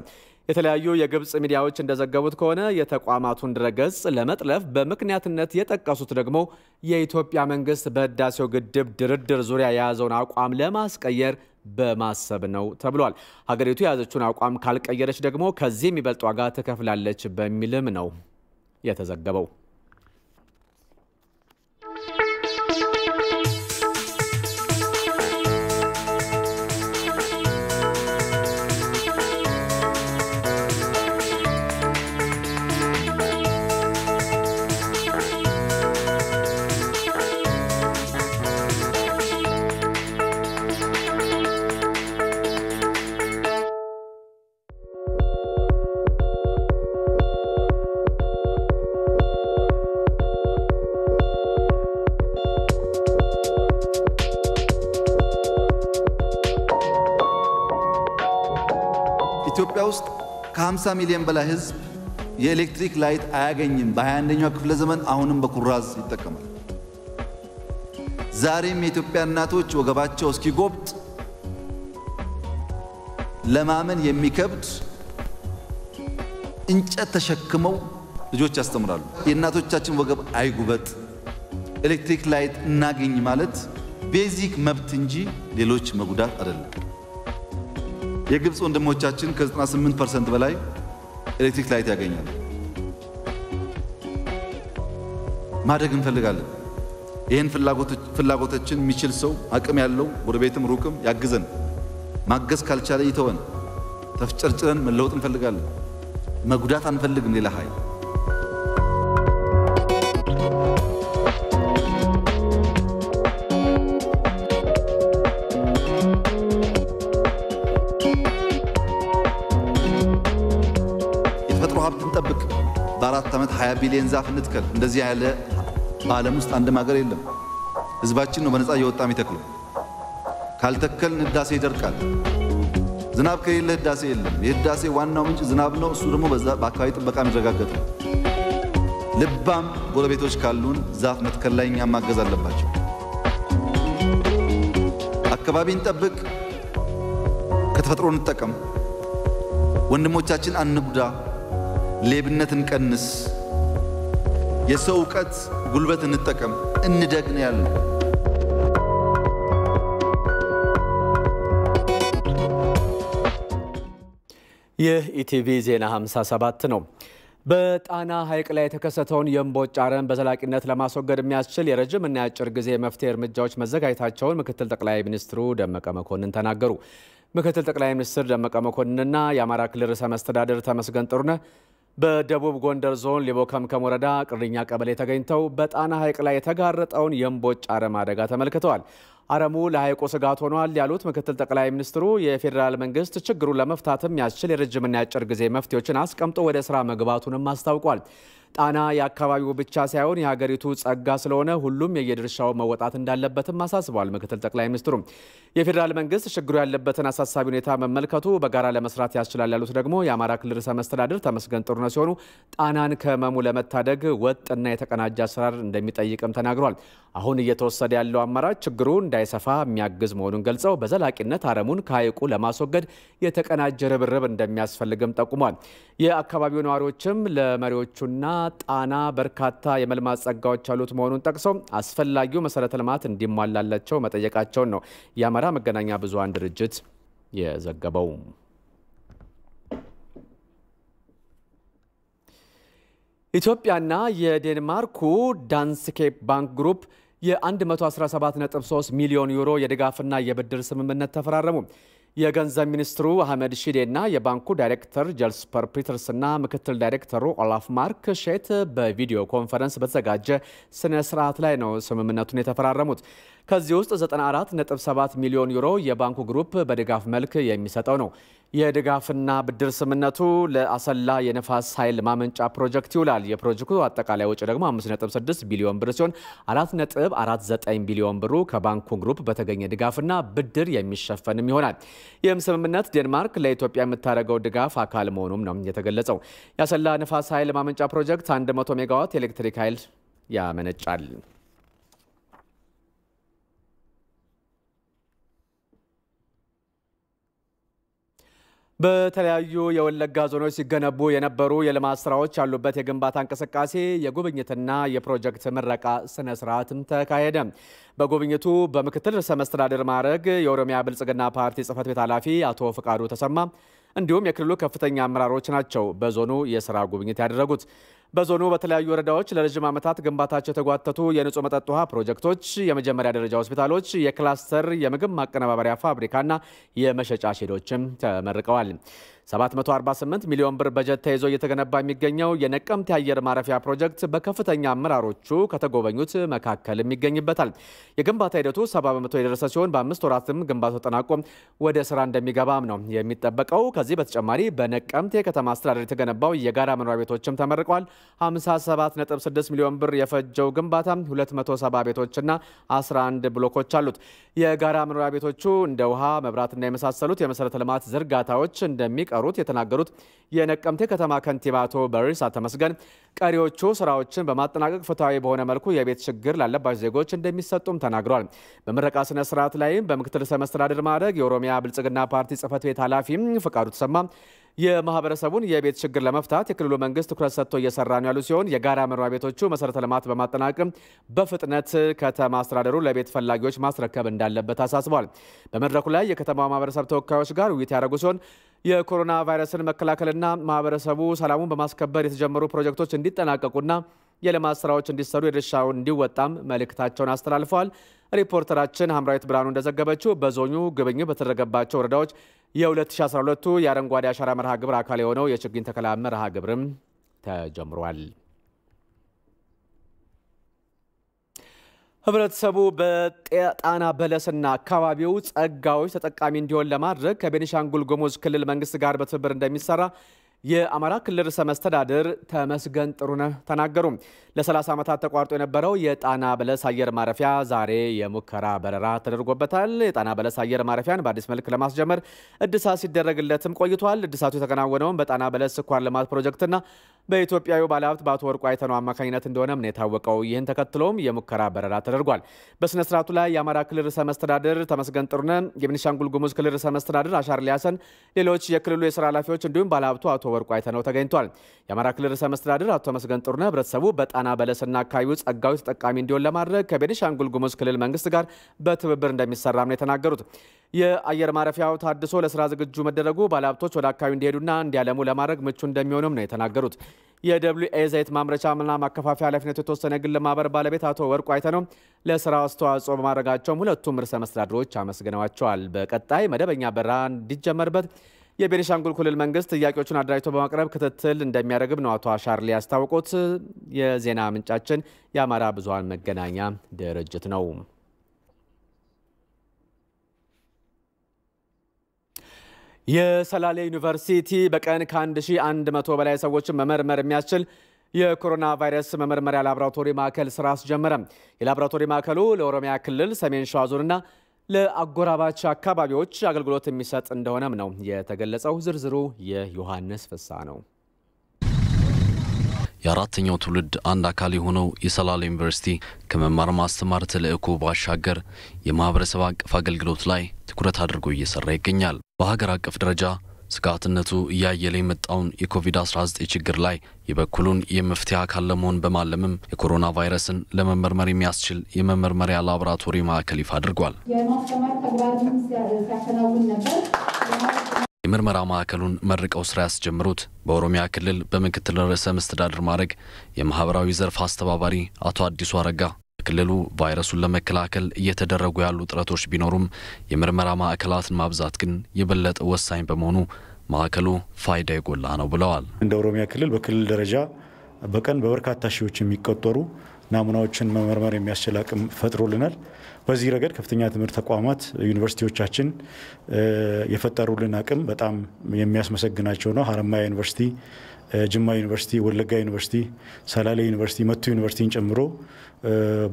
የተለያዩ የግብጽ ሚዲያዎች እንደዘገቡት ከሆነ የተቋማቱን ድረገጽ ለመጥለፍ በምክንያትነት የጠቀሱት ደግሞ የኢትዮጵያ መንግስት በህዳሴው ግድብ ድርድር ዙሪያ የያዘውን አቋም ለማስቀየር በማሰብ ነው ተብሏል። ሀገሪቱ የያዘችውን አቋም ካልቀየረች ደግሞ ከዚህ የሚበልጥ ዋጋ ትከፍላለች በሚልም ነው የተዘገበው። ኢትዮጵያ ውስጥ ከ50 ሚሊዮን በላይ ህዝብ የኤሌክትሪክ ላይት አያገኝም። በ21ኛው ክፍለ ዘመን አሁንም በኩራዝ ይጠቀማል። ዛሬም የኢትዮጵያ እናቶች ወገባቸው እስኪጎብጥ ለማመን የሚከብድ እንጨት ተሸክመው ልጆች ያስተምራሉ። የእናቶቻችን ወገብ አይጉበጥ፣ ኤሌክትሪክ ላይት እናገኝ ማለት ቤዚክ መብት እንጂ ሌሎች መጉዳት አይደለም። የግብጽ ወንድሞቻችን ከ98% በላይ ኤሌክትሪክ ላይት ያገኛሉ። ማደግ እንፈልጋለን። ይህን ፍላጎቶችን የሚችል ሰው አቅም ያለው ጎረቤትም ሩቅም ያግዘን። ማገዝ ካልቻለ ይተወን። ተፍጨርጭረን መለወጥ እንፈልጋለን። መጉዳት አንፈልግም ሌላ ኃይል። ጠብቅ በ4 ዓመት 20 ቢሊዮን ዛፍ እንትከል። እንደዚህ ያለ በዓለም ውስጥ አንድም ሀገር የለም። ህዝባችን ነው በነፃ እየወጣ የሚተክለው። ካልተከልን ህዳሴ ይደርቃል። ዝናብ ከሌለ ህዳሴ የለም። የህዳሴ ዋናው ምንጭ ዝናብ ነው። እሱ ደግሞ በአካባቢ ጥበቃ የሚረጋገጥ ነው። ልባም ጎረቤቶች ካሉን ዛፍ መትከል ላይ እኛም ማገዝ አለባቸው። አካባቢን ጠብቅ፣ ከተፈጥሮ እንጠቀም፣ ወንድሞቻችን አንጉዳ፣ ሌብነትን ቀንስ፣ የሰው ዕውቀት ጉልበት እንጠቀም፣ እንደግን ያለው የኢቲቪ ዜና 57 ነው። በጣና ሐይቅ ላይ የተከሰተውን የእምቦጭ አረም በዘላቂነት ለማስወገድ የሚያስችል የረጅምና የአጭር ጊዜ መፍትሄ እርምጃዎች መዘጋጀታቸውን ምክትል ጠቅላይ ሚኒስትሩ ደመቀ መኮንን ተናገሩ። ምክትል ጠቅላይ ሚኒስትር ደመቀ መኮንንና የአማራ ክልል ርዕሰ መስተዳድር ተመስገን ጥሩነህ በደቡብ ጎንደር ዞን ሊቦ ከምከም ወረዳ ቅርኛ ቀበሌ ተገኝተው በጣና ሐይቅ ላይ የተጋረጠውን የእምቦጭ አረም አደጋ ተመልክተዋል። አረሙ ለሐይቁ ስጋት ሆኗል ያሉት ምክትል ጠቅላይ ሚኒስትሩ የፌዴራል መንግስት ችግሩን ለመፍታትም ያስችል የረጅምና የአጭር ጊዜ መፍትሄዎችን አስቀምጦ ወደ ስራ መግባቱንም አስታውቋል። ጣና የአካባቢው ብቻ ሳይሆን የሀገሪቱ ጸጋ ስለሆነ ሁሉም የየድርሻው መወጣት እንዳለበትም አሳስበዋል። ምክትል ጠቅላይ ሚኒስትሩ የፌዴራል መንግስት ችግሩ ያለበትን አሳሳቢ ሁኔታ መመልከቱ በጋራ ለመስራት ያስችላል ያሉት ደግሞ የአማራ ክልል ርዕሰ መስተዳድር ተመስገን ጥሩነህ ሲሆኑ ጣናን ከመሙ ለመታደግ ወጥና የተቀናጀ አሰራር እንደሚጠይቅም ተናግሯል። አሁን እየተወሰደ ያለው አማራጭ ችግሩ እንዳይሰፋ የሚያግዝ መሆኑን ገልጸው በዘላቂነት አረሙን ከሐይቁ ለማስወገድ የተቀናጀ ርብርብ እንደሚያስፈልግም ጠቁሟል። የአካባቢው ነዋሪዎችም ለመሪዎቹና ጣና በርካታ የመልማት ጸጋዎች ያሉት መሆኑን ጠቅሰው አስፈላጊው መሰረተ ልማት እንዲሟላላቸው መጠየቃቸውን ነው የአማራ መገናኛ ብዙሃን ድርጅት የዘገበው። ኢትዮጵያና የዴንማርኩ ዳንስኬ ባንክ ግሩፕ የ117.3 ሚሊዮን ዩሮ የድጋፍና የብድር ስምምነት ተፈራረሙ። የገንዘብ ሚኒስትሩ አህመድ ሺዴና የባንኩ ዳይሬክተር ጀልስፐር ፒተርስና ምክትል ዳይሬክተሩ ኦላፍ ማርክ ሼት በቪዲዮ ኮንፈረንስ በተዘጋጀ ስነ ስርዓት ላይ ነው ስምምነቱን የተፈራረሙት። ከዚህ ውስጥ 94.7 ሚሊዮን ዩሮ የባንኩ ግሩፕ በድጋፍ መልክ የሚሰጠው ነው። የድጋፍና ብድር ስምምነቱ ለአሰላ የነፋስ ኃይል ማመንጫ ፕሮጀክት ይውላል። የፕሮጀክቱ አጠቃላይ ወጪ ደግሞ 5.6 ቢሊዮን ብር ሲሆን 4.49 ቢሊዮን ብሩ ከባንኩ ግሩፕ በተገኘ ድጋፍና ብድር የሚሸፈንም ይሆናል። ይህም ስምምነት ዴንማርክ ለኢትዮጵያ የምታደርገው ድጋፍ አካል መሆኑም ነው የተገለጸው። የአሰላ ነፋስ ኃይል ማመንጫ ፕሮጀክት 100 ሜጋዋት ኤሌክትሪክ ኃይል ያመነጫል። በተለያዩ የወለጋ ዞኖች ሲገነቡ የነበሩ የልማት ስራዎች ያሉበት የግንባታ እንቅስቃሴ የጉብኝትና የፕሮጀክት ምረቃ ስነ ስርዓትም ተካሄደ። በጉብኝቱ በምክትል ርዕሰ መስተዳድር ማዕረግ የኦሮሚያ ብልጽግና ፓርቲ ጽህፈት ቤት ኃላፊ አቶ ፍቃዱ ተሰማ እንዲሁም የክልሉ ከፍተኛ አመራሮች ናቸው በዞኑ የስራ ጉብኝት ያደረጉት። በዞኑ በተለያዩ ወረዳዎች ለረጅም ዓመታት ግንባታቸው የተጓተቱ የንጹህ መጠጥ ውሃ ፕሮጀክቶች፣ የመጀመሪያ ደረጃ ሆስፒታሎች፣ የክላስተር የምግብ ማቀነባበሪያ ፋብሪካና የመሸጫ ሼዶችም ተመርቀዋል። 748 ሚሊዮን ብር በጀት ተይዞ እየተገነባ የሚገኘው የነቀምት የአየር ማረፊያ ፕሮጀክት በከፍተኛ አመራሮቹ ከተጎበኙት መካከልም ይገኝበታል። የግንባታ ሂደቱ 70% የደረሰ ሲሆን በ5 ወራትም ግንባታው ተጠናቆ ወደ ስራ እንደሚገባም ነው የሚጠበቀው። ከዚህ በተጨማሪ በነቀምት የከተማ አስተዳደር የተገነባው የጋራ መኖሪያ ቤቶችም ተመርቀዋል። 57.6 ሚሊዮን ብር የፈጀው ግንባታ 270 ቤቶችና 11 ብሎኮች አሉት። የጋራ መኖሪያ ቤቶቹ እንደ ውሃ፣ መብራትና የመሳሰሉት የመሰረተ ልማት ዝርጋታዎች እንደሚቀሩት የተናገሩት የነቀምቴ ከተማ ከንቲባ አቶ በሪሳ ተመስገን ቀሪዎቹ ስራዎችን በማጠናቀቅ ፍትሃዊ በሆነ መልኩ የቤት ችግር ላለባቸው ዜጎች እንደሚሰጡም ተናግረዋል። በምረቃ ስነ ስርዓት ላይም በምክትል ርዕሰ መስተዳድር ማዕረግ የኦሮሚያ ብልጽግና ፓርቲ ጽህፈት ቤት ኃላፊ ፍቃዱ ተሰማ የማህበረሰቡን የቤት ችግር ለመፍታት የክልሉ መንግስት ትኩረት ሰጥቶ እየሰራ ነው ያሉ ሲሆን የጋራ መኖሪያ ቤቶቹ መሰረተ ልማት በማጠናቀቅ በፍጥነት ከተማ አስተዳደሩ ለቤት ፈላጊዎች ማስረከብ እንዳለበት አሳስበዋል። በመድረኩ ላይ የከተማው ማህበረሰብ ተወካዮች ጋር ውይይት ያደረጉ ሲሆን የኮሮና ቫይረስን መከላከልና ማህበረሰቡ ሰላሙን በማስከበር የተጀመሩ ፕሮጀክቶች እንዲጠናቀቁና የልማት ስራዎች እንዲሰሩ የድርሻውን እንዲወጣም መልእክታቸውን አስተላልፈዋል። ሪፖርተራችን ሐምራዊት ብርሃኑ እንደዘገበችው በዞኑ ጉብኝት በተደረገባቸው ወረዳዎች የ2012 የአረንጓዴ አሻራ መርሃ ግብር አካል የሆነው የችግኝ ተከላ መርሃ ግብርም ተጀምሯል። ህብረተሰቡ በጣና በለስና አካባቢው ጸጋዎች ተጠቃሚ እንዲሆን ለማድረግ ከቤኒሻንጉል ጉሙዝ ክልል መንግስት ጋር በትብብር እንደሚሰራ የአማራ ክልል ርዕሰ መስተዳድር ተመስገን ጥሩነህ ተናገሩ። ለ30 ዓመታት ተቋርጦ የነበረው የጣና በለስ አየር ማረፊያ ዛሬ የሙከራ በረራ ተደርጎበታል። የጣና በለስ አየር ማረፊያን በአዲስ መልክ ለማስጀመር እድሳት ሲደረግለትም ቆይቷል። እድሳቱ የተከናወነውም በጣና በለስ ስኳር ልማት ፕሮጀክትና በኢትዮጵያዊ ባለሀብት በአቶ ወርቁ አይተነው አማካኝነት እንደሆነም ነው የታወቀው። ይህን ተከትሎም የሙከራ በረራ ተደርጓል። በስነ ስርዓቱ ላይ የአማራ ክልል ርዕሰ መስተዳድር ተመስገን ጥሩነህ፣ የቤኒሻንጉል ጉሙዝ ክልል ርዕሰ መስተዳድር አሻርሊ ሐሰን፣ ሌሎች የክልሉ የስራ ኃላፊዎች እንዲሁም ባለሀብቱ አቶ ወርቁ አይተነው ተገኝቷል። የአማራ ክልል ርዕሰ መስተዳድር አቶ ተመስገን ጥሩነህ ህብረተሰቡ በጣና በለስና አካባቢው ጸጋዎች ተጠቃሚ እንዲሆን ለማድረግ ከቤኒሻንጉል ጉሙዝ ክልል መንግስት ጋር በትብብር እንደሚሰራም ነው የተናገሩት። የአየር ማረፊያው ታድሶ ለስራ ዝግጁ መደረጉ ባለሀብቶች ወደ አካባቢው እንዲሄዱና እንዲያለሙ ለማድረግ ምቹ እንደሚሆንም ነው የተናገሩት። የWA ዘይት ማምረቻና ማከፋፈያ ኃላፊነቱ የተወሰነ ግል ማህበር ባለቤት አቶ ወርቁ አይተነው ለስራው አስተዋጽኦ በማድረጋቸውም ሁለቱም ርዕሰ መስተዳድሮች አመስግነዋቸዋል። በቀጣይ መደበኛ በረራ እንዲጀመርበት የቤኒሻንጉል ክልል መንግስት ጥያቄዎቹን አደራጅቶ በማቅረብ ክትትል እንደሚያደርግም ነው አቶ አሻርሊ ያስታወቁት። የዜና ምንጫችን የአማራ ብዙሃን መገናኛ ድርጅት ነው። የሰላሌ ዩኒቨርሲቲ በቀን ከ1100 በላይ ሰዎችን መመርመር የሚያስችል የኮሮና ቫይረስ መመርመሪያ ላቦራቶሪ ማዕከል ስራ አስጀመረ። የላቦራቶሪ ማዕከሉ ለኦሮሚያ ክልል ሰሜን ሸዋ ዞንና ለአጎራባች አካባቢዎች አገልግሎት የሚሰጥ እንደሆነም ነው የተገለጸው። ዝርዝሩ የዮሐንስ ፍሳ ነው። የአራተኛው ትውልድ አንድ አካል የሆነው የሰላሌ ዩኒቨርሲቲ ከመማር ማስተማር ተልዕኮ ባሻገር የማህበረሰብ አቀፍ አገልግሎት ላይ ትኩረት አድርጎ እየሰራ ይገኛል። በሀገር አቀፍ ደረጃ ስጋትነቱ እያየለ የመጣውን የኮቪድ-19 ችግር ላይ የበኩሉን የመፍትሄ አካል ለመሆን በማለምም የኮሮና ቫይረስን ለመመርመር የሚያስችል የመመርመሪያ ላቦራቶሪ ማዕከል ይፋ አድርጓል። የምርመራ ማዕከሉን መርቀው ስራ ያስጀምሩት በኦሮሚያ ክልል በምክትል ርዕሰ መስተዳድር ማዕረግ የማህበራዊ ዘርፍ አስተባባሪ አቶ አዲሱ አረጋ ክልሉ ቫይረሱን ለመከላከል እየተደረጉ ያሉ ጥረቶች ቢኖሩም የምርመራ ማዕከላትን ማብዛት ግን የበለጠ ወሳኝ በመሆኑ ማዕከሉ ፋይዳ የጎላ ነው ብለዋል። እንደ ኦሮሚያ ክልል በክልል ደረጃ በቀን በበርካታ ሺዎች የሚቆጠሩ ናሙናዎችን መመርመር የሚያስችል አቅም ፈጥሮልናል። በዚህ ረገድ ከፍተኛ ትምህርት ተቋማት ዩኒቨርሲቲዎቻችን የፈጠሩልን አቅም በጣም የሚያስመሰግናቸው ነው። ሀረማያ ዩኒቨርሲቲ፣ ጅማ ዩኒቨርሲቲ፣ ወለጋ ዩኒቨርሲቲ፣ ሰላሌ ዩኒቨርሲቲ፣ መቱ ዩኒቨርሲቲን ጨምሮ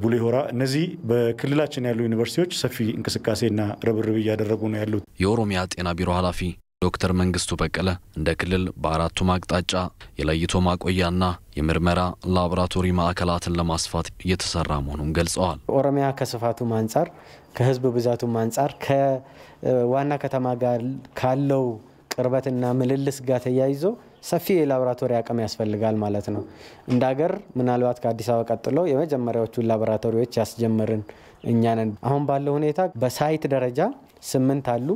ቡሌ ሆራ፣ እነዚህ በክልላችን ያሉ ዩኒቨርሲቲዎች ሰፊ እንቅስቃሴና ርብርብ እያደረጉ ነው ያሉት። የኦሮሚያ ጤና ቢሮ ኃላፊ ዶክተር መንግስቱ በቀለ እንደ ክልል በአራቱም አቅጣጫ የለይቶ ማቆያና የምርመራ ላቦራቶሪ ማዕከላትን ለማስፋት እየተሰራ መሆኑን ገልጸዋል። ኦሮሚያ ከስፋቱም አንጻር ከህዝብ ብዛቱም አንጻር ከዋና ከተማ ጋር ካለው ቅርበትና ምልልስ ጋር ተያይዞ ሰፊ የላቦራቶሪ አቅም ያስፈልጋል ማለት ነው። እንደ ሀገር ምናልባት ከአዲስ አበባ ቀጥሎ የመጀመሪያዎቹ ላቦራቶሪዎች ያስጀመርን እኛ ነን። አሁን ባለው ሁኔታ በሳይት ደረጃ 8 አሉ።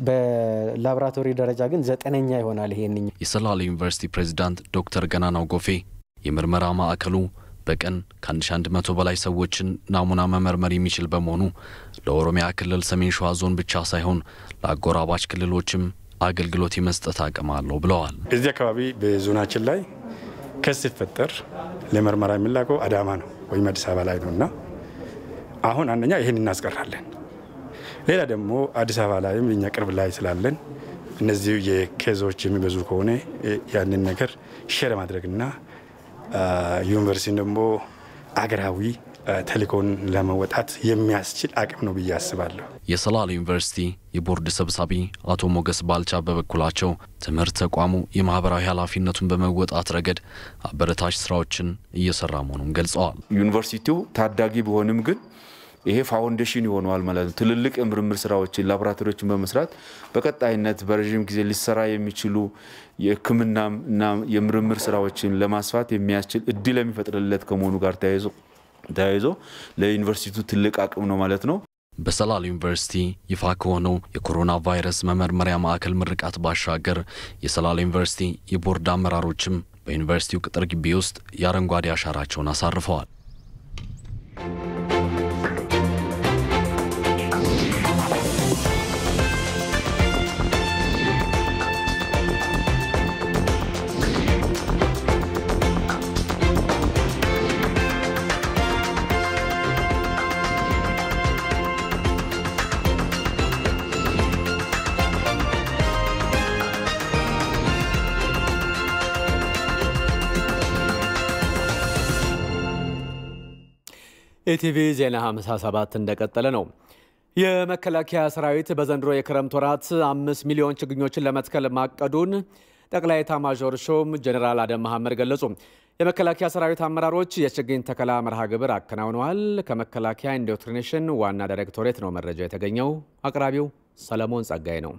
በላቦራቶሪ ደረጃ ግን 9ኛ ይሆናል። ይሄንኛ የሰላሌ ዩኒቨርሲቲ ፕሬዝዳንት ዶክተር ገናናው ጎፌ የምርመራ ማዕከሉ በቀን ከ1100 በላይ ሰዎችን ናሙና መመርመር የሚችል በመሆኑ ለኦሮሚያ ክልል ሰሜን ሸዋ ዞን ብቻ ሳይሆን ለአጎራባች ክልሎችም አገልግሎት የመስጠት አቅም አለው ብለዋል። እዚህ አካባቢ በዞናችን ላይ ከሲፈጠር ለምርመራ የሚላከው አዳማ ነው ወይም አዲስ አበባ ላይ ነውና አሁን አንደኛ ይሄን እናስቀራለን። ሌላ ደግሞ አዲስ አበባ ላይም እኛ ቅርብ ላይ ስላለን እነዚህ የኬዞች የሚበዙ ከሆነ ያንን ነገር ሼር ማድረግና ዩኒቨርሲቲ ደግሞ አገራዊ ተልእኮን ለመወጣት የሚያስችል አቅም ነው ብዬ አስባለሁ። የሰላሌ ዩኒቨርሲቲ የቦርድ ሰብሳቢ አቶ ሞገስ ባልቻ በበኩላቸው ትምህርት ተቋሙ የማህበራዊ ኃላፊነቱን በመወጣት ረገድ አበረታች ስራዎችን እየሰራ መሆኑን ገልጸዋል። ዩኒቨርሲቲው ታዳጊ ቢሆንም ግን ይሄ ፋውንዴሽን ይሆናል ማለት ነው። ትልልቅ የምርምር ስራዎችን ላቦራቶሪዎችን በመስራት በቀጣይነት በረጅም ጊዜ ሊሰራ የሚችሉ የሕክምናና የምርምር ስራዎችን ለማስፋት የሚያስችል እድል የሚፈጥርለት ከመሆኑ ጋር ተያይዞ ለዩኒቨርሲቲው ትልቅ አቅም ነው ማለት ነው። በሰላሌ ዩኒቨርሲቲ ይፋ ከሆነው የኮሮና ቫይረስ መመርመሪያ ማዕከል ምርቃት ባሻገር የሰላሌ ዩኒቨርሲቲ የቦርድ አመራሮችም በዩኒቨርሲቲው ቅጥር ግቢ ውስጥ የአረንጓዴ አሻራቸውን አሳርፈዋል። ኢቲቪ ዜና 57 እንደቀጠለ ነው። የመከላከያ ሰራዊት በዘንድሮ የክረምት ወራት 5 ሚሊዮን ችግኞችን ለመትከል ማቀዱን ጠቅላይ ኤታማዦር ሹም ጀነራል አደም መሐመድ ገለጹ። የመከላከያ ሰራዊት አመራሮች የችግኝ ተከላ መርሃ ግብር አከናውነዋል። ከመከላከያ ኢንዶክትሪኔሽን ዋና ዳይሬክቶሬት ነው መረጃ የተገኘው። አቅራቢው ሰለሞን ጸጋይ ነው።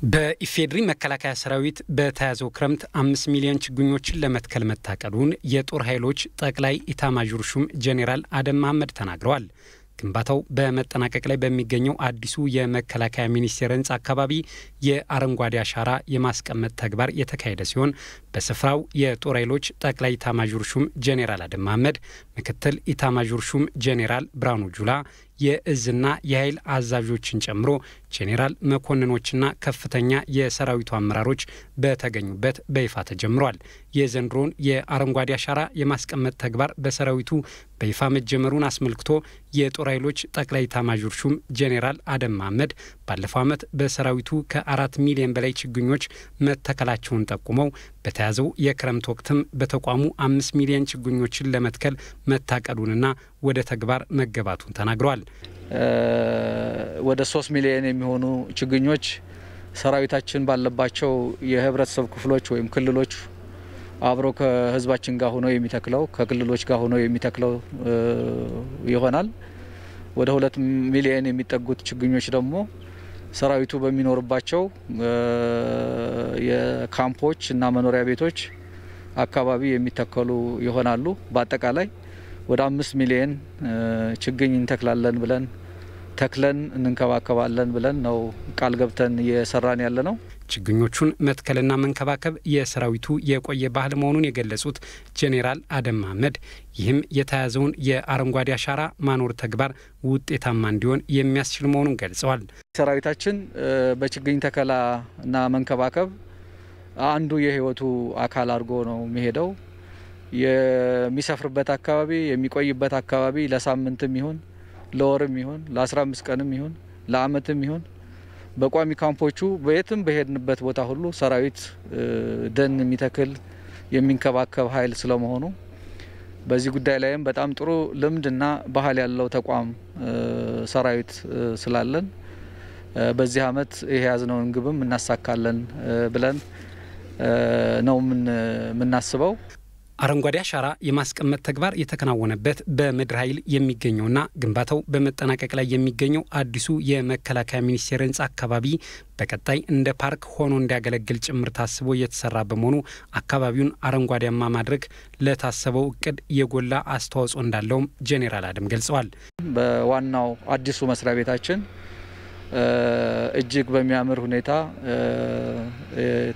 በኢፌድሪ መከላከያ ሰራዊት በተያዘው ክረምት 5 ሚሊዮን ችግኞችን ለመትከል መታቀዱን የጦር ኃይሎች ጠቅላይ ኢታማዦር ሹም ጄኔራል አደም መሐመድ ተናግረዋል። ግንባታው በመጠናቀቅ ላይ በሚገኘው አዲሱ የመከላከያ ሚኒስቴር ህንጻ አካባቢ የአረንጓዴ አሻራ የማስቀመጥ ተግባር የተካሄደ ሲሆን በስፍራው የጦር ኃይሎች ጠቅላይ ኢታማዦር ሹም ጄኔራል አደም መሐመድ፣ ምክትል ኢታማዦር ሹም ጄኔራል ብርሃኑ ጁላ፣ የእዝና የኃይል አዛዦችን ጨምሮ ጄኔራል መኮንኖችና ከፍተኛ የሰራዊቱ አመራሮች በተገኙበት በይፋ ተጀምሯል። የዘንድሮን የአረንጓዴ አሻራ የማስቀመጥ ተግባር በሰራዊቱ በይፋ መጀመሩን አስመልክቶ የጦር ኃይሎች ጠቅላይ ኢታማዦር ሹም ጄኔራል አደም መሐመድ ባለፈው ዓመት በሰራዊቱ ከ4 ሚሊዮን በላይ ችግኞች መተከላቸውን ጠቁመው በተያዘው የክረምት ወቅትም በተቋሙ 5 ሚሊዮን ችግኞችን ለመትከል መታቀዱንና ወደ ተግባር መገባቱን ተናግረዋል። ወደ 3 ሚሊዮን የሚሆኑ ችግኞች ሰራዊታችን ባለባቸው የህብረተሰብ ክፍሎች ወይም ክልሎች አብሮ ከህዝባችን ጋር ሆኖ የሚተክለው ከክልሎች ጋር ሆኖ የሚተክለው ይሆናል። ወደ 2 ሚሊዮን የሚጠጉት ችግኞች ደግሞ ሰራዊቱ በሚኖርባቸው የካምፖች እና መኖሪያ ቤቶች አካባቢ የሚተከሉ ይሆናሉ። በአጠቃላይ ወደ 5 ሚሊዮን ችግኝ እንተክላለን ብለን ተክለን እንንከባከባለን ብለን ነው ቃል ገብተን እየሰራን ያለ ነው። ችግኞቹን መትከልና መንከባከብ የሰራዊቱ የቆየ ባህል መሆኑን የገለጹት ጄኔራል አደም መሐመድ ይህም የተያዘውን የአረንጓዴ አሻራ ማኖር ተግባር ውጤታማ እንዲሆን የሚያስችል መሆኑን ገልጸዋል። ሰራዊታችን በችግኝ ተከላ እና መንከባከብ አንዱ የህይወቱ አካል አድርጎ ነው የሚሄደው። የሚሰፍርበት አካባቢ የሚቆይበት አካባቢ ለሳምንትም ይሁን ለወርም ይሁን ለ15 ቀንም ይሁን ለአመትም ይሁን በቋሚ ካምፖቹ በየትም በሄድንበት ቦታ ሁሉ ሰራዊት ደን የሚተክል የሚንከባከብ ኃይል ስለመሆኑ በዚህ ጉዳይ ላይም በጣም ጥሩ ልምድና ባህል ያለው ተቋም ሰራዊት ስላለን በዚህ አመት ይሄ ያዝነውን ግብም እናሳካለን ብለን ነው ምናስበው። አረንጓዴ አሻራ የማስቀመጥ ተግባር የተከናወነበት በምድር ኃይል የሚገኘውና ግንባታው በመጠናቀቅ ላይ የሚገኘው አዲሱ የመከላከያ ሚኒስቴር ህንጻ አካባቢ በቀጣይ እንደ ፓርክ ሆኖ እንዲያገለግል ጭምር ታስቦ እየተሰራ በመሆኑ አካባቢውን አረንጓዴያማ ማድረግ ለታሰበው እቅድ የጎላ አስተዋጽኦ እንዳለውም ጄኔራል አደም ገልጸዋል። በዋናው አዲሱ መስሪያ ቤታችን እጅግ በሚያምር ሁኔታ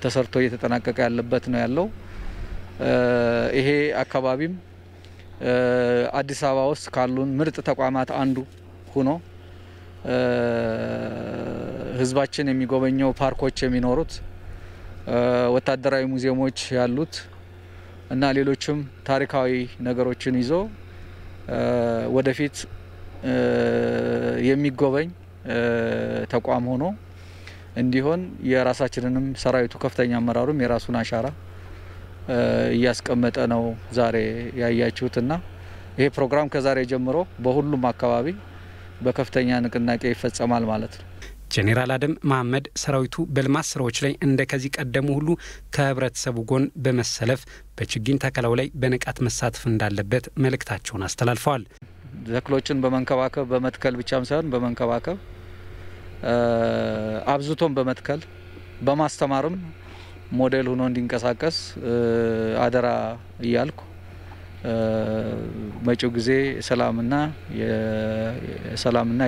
ተሰርቶ እየተጠናቀቀ ያለበት ነው ያለው። ይሄ አካባቢም አዲስ አበባ ውስጥ ካሉን ምርጥ ተቋማት አንዱ ሆኖ ህዝባችን የሚጎበኘው ፓርኮች የሚኖሩት ወታደራዊ ሙዚየሞች ያሉት እና ሌሎችም ታሪካዊ ነገሮችን ይዞ ወደፊት የሚጎበኝ ተቋም ሆኖ እንዲሆን የራሳችንንም ሰራዊቱ ከፍተኛ አመራሩም የራሱን አሻራ እያስቀመጠ ነው ዛሬ ያያችሁትና ይሄ ፕሮግራም ከዛሬ ጀምሮ በሁሉም አካባቢ በከፍተኛ ንቅናቄ ይፈጸማል ማለት ነው። ጄኔራል አደም መሐመድ ሰራዊቱ በልማት ስራዎች ላይ እንደከዚህ ቀደሙ ሁሉ ከህብረተሰቡ ጎን በመሰለፍ በችግኝ ተከላው ላይ በንቃት መሳተፍ እንዳለበት መልእክታቸውን አስተላልፈዋል። ተክሎችን በመንከባከብ በመትከል ብቻም ሳይሆን በመንከባከብ አብዝቶም በመትከል በማስተማርም ሞዴል ሆኖ እንዲንቀሳቀስ አደራ እያልኩ መጪው ጊዜ ሰላምና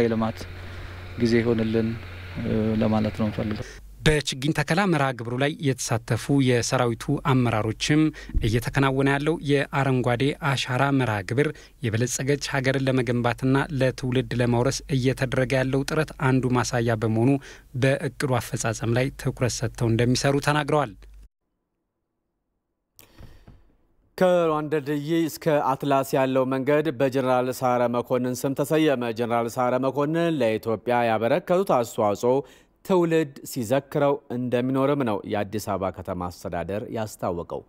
የልማት ጊዜ ይሆንልን ለማለት ነው ፈልገው። በችግኝ ተከላ መርሃ ግብሩ ላይ የተሳተፉ የሰራዊቱ አመራሮችም እየተከናወነ ያለው የአረንጓዴ አሻራ መርሃ ግብር የበለጸገች ሀገርን ለመገንባትና ለትውልድ ለማውረስ እየተደረገ ያለው ጥረት አንዱ ማሳያ በመሆኑ በእቅዱ አፈጻጸም ላይ ትኩረት ሰጥተው እንደሚሰሩ ተናግረዋል። ከሩዋንዳ ድልድይ እስከ አትላስ ያለው መንገድ በጀነራል ሰዓረ መኮንን ስም ተሰየመ። ጀነራል ሰዓረ መኮንን ለኢትዮጵያ ያበረከቱት አስተዋጽኦ ትውልድ ሲዘክረው እንደሚኖርም ነው የአዲስ አበባ ከተማ አስተዳደር ያስታወቀው።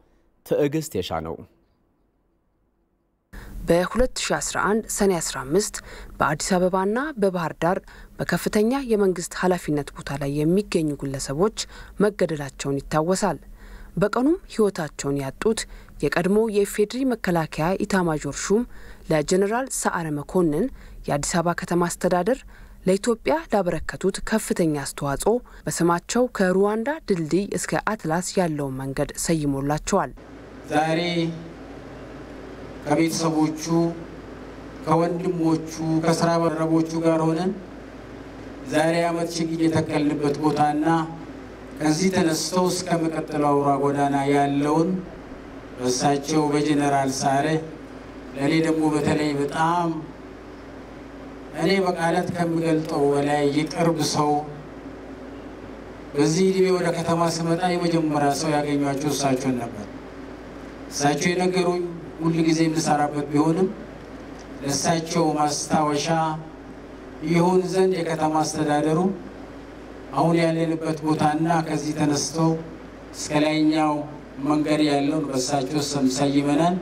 ትዕግስት የሻነው በ2011 ሰኔ 15 በአዲስ አበባና በባህር ዳር በከፍተኛ የመንግስት ኃላፊነት ቦታ ላይ የሚገኙ ግለሰቦች መገደላቸውን ይታወሳል። በቀኑም ህይወታቸውን ያጡት የቀድሞ የኢፌዴሪ መከላከያ ኢታማዦር ሹም ለጀነራል ሰዓረ መኮንን የአዲስ አበባ ከተማ አስተዳደር ለኢትዮጵያ ላበረከቱት ከፍተኛ አስተዋጽኦ በስማቸው ከሩዋንዳ ድልድይ እስከ አትላስ ያለው መንገድ ሰይሞላቸዋል። ዛሬ ከቤተሰቦቹ ከወንድሞቹ ከስራ ባልደረቦቹ ጋር ሆነን ዛሬ አመት ችግኝ የተከልንበት ቦታና ከዚህ ተነስተው እስከ መቀጠለው አውራ ጎዳና ያለውን በሳቸው በጀነራል ሰዓረ ለኔ ደግሞ በተለይ በጣም እኔ በቃላት ከምገልጠው በላይ የቅርብ ሰው በዚህ ዲቤ ወደ ከተማ ስመጣ የመጀመሪያ ሰው ያገኟቸው እሳቸውን ነበር። እሳቸው የነገሩኝ ሁሉ ጊዜ የምሰራበት ቢሆንም ለእሳቸው ማስታወሻ ይሁን ዘንድ የከተማ አስተዳደሩ አሁን ያለንበት ቦታና ከዚህ ተነስተው እስከ ላይኛው መንገድ ያለውን በእሳቸው ስም ሰይመናል።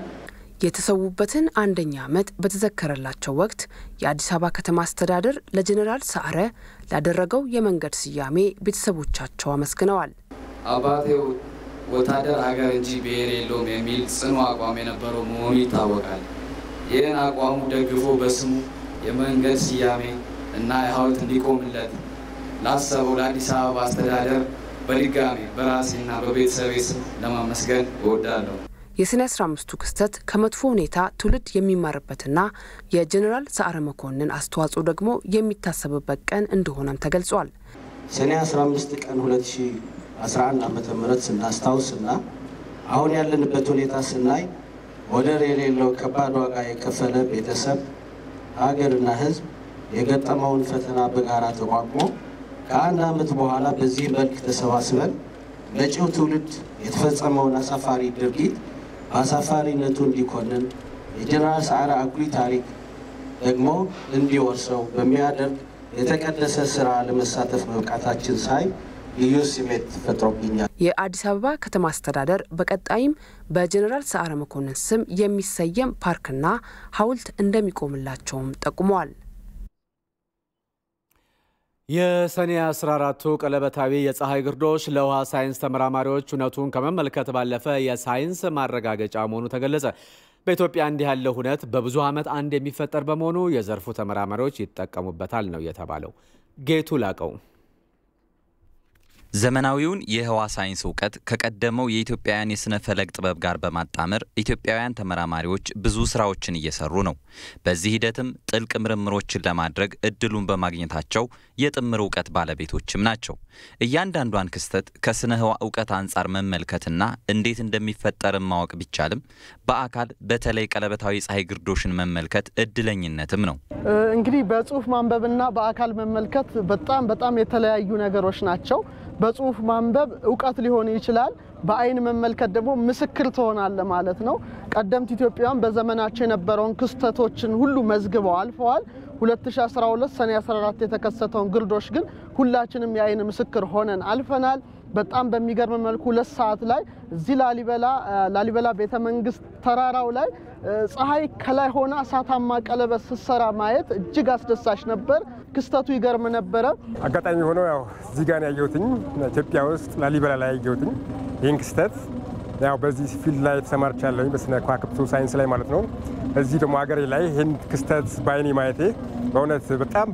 የተሰዉበትን አንደኛ ዓመት በተዘከረላቸው ወቅት የአዲስ አበባ ከተማ አስተዳደር ለጀነራል ሰዓረ ላደረገው የመንገድ ስያሜ ቤተሰቦቻቸው አመስግነዋል። አባቴው ወታደር ሀገር እንጂ ብሔር የለውም የሚል ጽኑ አቋም የነበረው መሆኑ ይታወቃል። ይህን አቋሙ ደግፎ በስሙ የመንገድ ስያሜ እና የሐውልት እንዲቆምለት ላሰበው ለአዲስ አበባ አስተዳደር በድጋሚ በራሴና በቤተሰቤ ስም ለማመስገን እወዳለሁ። የሰኔ 15ቱ ክስተት ከመጥፎ ሁኔታ ትውልድ የሚማርበትና የጀነራል ሰዓረ መኮንን አስተዋጽኦ ደግሞ የሚታሰብበት ቀን እንደሆነም ተገልጿል። ሰኔ 15 ቀን 2011 ዓ.ም ስናስታውስና አሁን ያለንበት ሁኔታ ስናይ ወደር የሌለው ከባድ ዋጋ የከፈለ ቤተሰብ ሀገርና ሕዝብ የገጠመውን ፈተና በጋራ ተቋቁሞ ከአንድ ዓመት በኋላ በዚህ መልክ ተሰባስበን መጪው ትውልድ የተፈጸመውን አሳፋሪ ድርጊት በአሳፋሪነቱ እንዲኮንን የጀነራል ሰዓረ አኩሪ ታሪክ ደግሞ እንዲወርሰው በሚያደርግ የተቀደሰ ስራ ለመሳተፍ መብቃታችን ሳይ ልዩ ስሜት ፈጥሮብኛል። የአዲስ አበባ ከተማ አስተዳደር በቀጣይም በጀነራል ሰዓረ መኮንን ስም የሚሰየም ፓርክና ሐውልት እንደሚቆምላቸውም ጠቁመዋል። የሰኔ 14ቱ ቀለበታዊ የፀሐይ ግርዶሽ ለውሃ ሳይንስ ተመራማሪዎች እውነቱን ከመመልከት ባለፈ የሳይንስ ማረጋገጫ መሆኑ ተገለጸ። በኢትዮጵያ እንዲህ ያለው ሁነት በብዙ ዓመት አንድ የሚፈጠር በመሆኑ የዘርፉ ተመራማሪዎች ይጠቀሙበታል ነው የተባለው። ጌቱ ላቀው ዘመናዊውን የህዋ ሳይንስ እውቀት ከቀደመው የኢትዮጵያውያን የስነ ፈለክ ጥበብ ጋር በማጣመር ኢትዮጵያውያን ተመራማሪዎች ብዙ ስራዎችን እየሰሩ ነው። በዚህ ሂደትም ጥልቅ ምርምሮችን ለማድረግ እድሉን በማግኘታቸው የጥምር እውቀት ባለቤቶችም ናቸው። እያንዳንዷን ክስተት ከስነ ህዋ እውቀት አንጻር መመልከትና እንዴት እንደሚፈጠር ማወቅ ቢቻልም በአካል በተለይ ቀለበታዊ ፀሐይ ግርዶሽን መመልከት እድለኝነትም ነው። እንግዲህ በጽሁፍ ማንበብና በአካል መመልከት በጣም የተለያዩ ነገሮች ናቸው። በጽሁፍ ማንበብ እውቀት ሊሆን ይችላል፣ በአይን መመልከት ደግሞ ምስክር ትሆናለህ ማለት ነው። ቀደምት ኢትዮጵያውያን በዘመናቸው የነበረውን ክስተቶችን ሁሉ መዝግበው አልፈዋል። 2012 ሰኔ 14 የተከሰተውን ግርዶሽ ግን ሁላችንም የአይን ምስክር ሆነን አልፈናል። በጣም በሚገርም መልኩ 2 ሰዓት ላይ እዚህ ላሊበላ ቤተመንግስት ተራራው ላይ ፀሐይ ከላይ ሆና እሳታማ ቀለበት ስትሰራ ማየት እጅግ አስደሳች ነበር። ክስተቱ ይገርም ነበረ። አጋጣሚ ሆኖ ያው እዚህ ጋር ያየሁትኝ ኢትዮጵያ ውስጥ ላሊበላ ላይ ያየሁትኝ ይህን ክስተት ያው በዚህ ፊልድ ላይ ተሰማርቻለሁኝ በስነ ከዋክብቱ ሳይንስ ላይ ማለት ነው። እዚህ ደግሞ ሀገሬ ላይ ይህን ክስተት በአይኔ ማየቴ በእውነት በጣም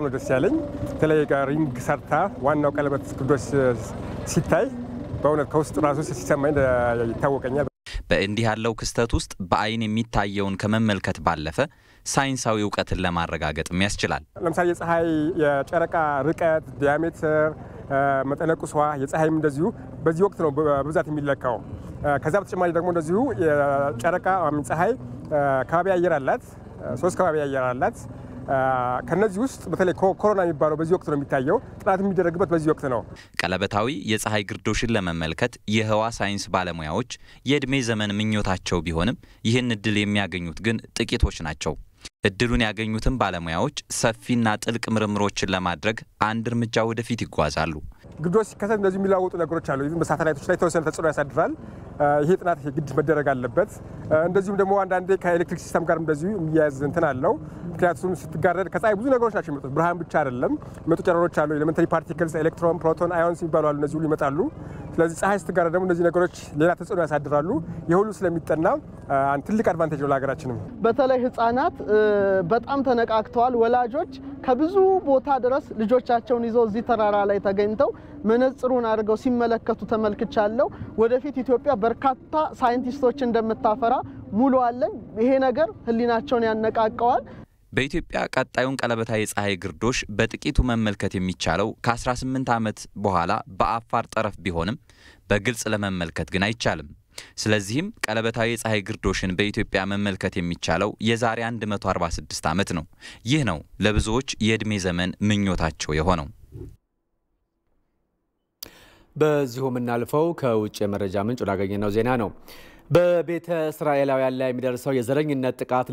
ነው ደስ ያለኝ። በተለይ ሪንግ ሰርታ ዋናው ቀለበት ግርዶሽ ሲታይ በእውነት ከውስጥ ራሱ ሲሰማኝ ይታወቀኛል። በእንዲህ ያለው ክስተት ውስጥ በአይን የሚታየውን ከመመልከት ባለፈ ሳይንሳዊ እውቀትን ለማረጋገጥም ያስችላል። ለምሳሌ የፀሐይ የጨረቃ ርቀት፣ ዲያሜትር፣ መጠነቁሷ የፀሐይም እንደዚሁ በዚህ ወቅት ነው በብዛት የሚለካው። ከዛ በተጨማሪ ደግሞ እንደዚሁ የጨረቃ ፀሐይ ከባቢ አየር አላት፣ 3 ከባቢ አየር አላት። ከነዚህ ውስጥ በተለይ ኮሮና የሚባለው በዚህ ወቅት ነው የሚታየው። ጥናት የሚደረግበት በዚህ ወቅት ነው። ቀለበታዊ የፀሐይ ግርዶሽን ለመመልከት የህዋ ሳይንስ ባለሙያዎች የእድሜ ዘመን ምኞታቸው ቢሆንም ይህን እድል የሚያገኙት ግን ጥቂቶች ናቸው። እድሉን ያገኙትን ባለሙያዎች ሰፊና ጥልቅ ምርምሮችን ለማድረግ አንድ እርምጃ ወደፊት ይጓዛሉ። ግርዶሽ ሲከሰት እንደዚህ የሚለዋወጡ ነገሮች አሉ። በሳተላይቶች ላይ ተወሰነ ተጽዕኖ ያሳድራል። ይሄ ጥናት ግድ መደረግ አለበት። እንደዚሁም ደግሞ አንዳንዴ ከኤሌክትሪክ ሲስተም ጋር እንደዚሁ የሚያያዝ እንትን አለው። ምክንያቱም ስትጋረድ ከፀሐይ ብዙ ነገሮች ናቸው የሚመጡት። ብርሃን ብቻ አይደለም የሚመጡ ጨረሮች አሉ። ኤሌመንተሪ ፓርቲክልስ፣ ኤሌክትሮን፣ ፕሮቶን፣ አዮንስ የሚባሉ አሉ። እነዚህ ሁሉ ይመጣሉ። ስለዚህ ፀሐይ ስትጋረድ ደግሞ እነዚህ ነገሮች ሌላ ተጽዕኖ ያሳድራሉ። የሁሉ ስለሚጠና ትልቅ አድቫንቴጅ ነው ለሀገራችንም። በተለይ ህፃናት በጣም ተነቃቅተዋል። ወላጆች ከብዙ ቦታ ድረስ ልጆቻቸውን ይዘው እዚህ ተራራ ላይ ተገኝተው መነጽሩን አድርገው ሲመለከቱ ተመልክቻለሁ። ወደፊት ኢትዮጵያ በርካታ ሳይንቲስቶች እንደምታፈራ ሙሉ አለኝ። ይሄ ነገር ህሊናቸውን ያነቃቀዋል። በኢትዮጵያ ቀጣዩን ቀለበታዊ የፀሐይ ግርዶሽ በጥቂቱ መመልከት የሚቻለው ከ18 ዓመት በኋላ በአፋር ጠረፍ ቢሆንም በግልጽ ለመመልከት ግን አይቻልም። ስለዚህም ቀለበታዊ የፀሐይ ግርዶሽን በኢትዮጵያ መመልከት የሚቻለው የዛሬ 146 ዓመት ነው። ይህ ነው ለብዙዎች የእድሜ ዘመን ምኞታቸው የሆነው። በዚሁ የምናልፈው ከውጭ የመረጃ ምንጭ ወዳገኘነው ዜና ነው። በቤተ እስራኤላውያን ላይ የሚደርሰው የዘረኝነት ጥቃት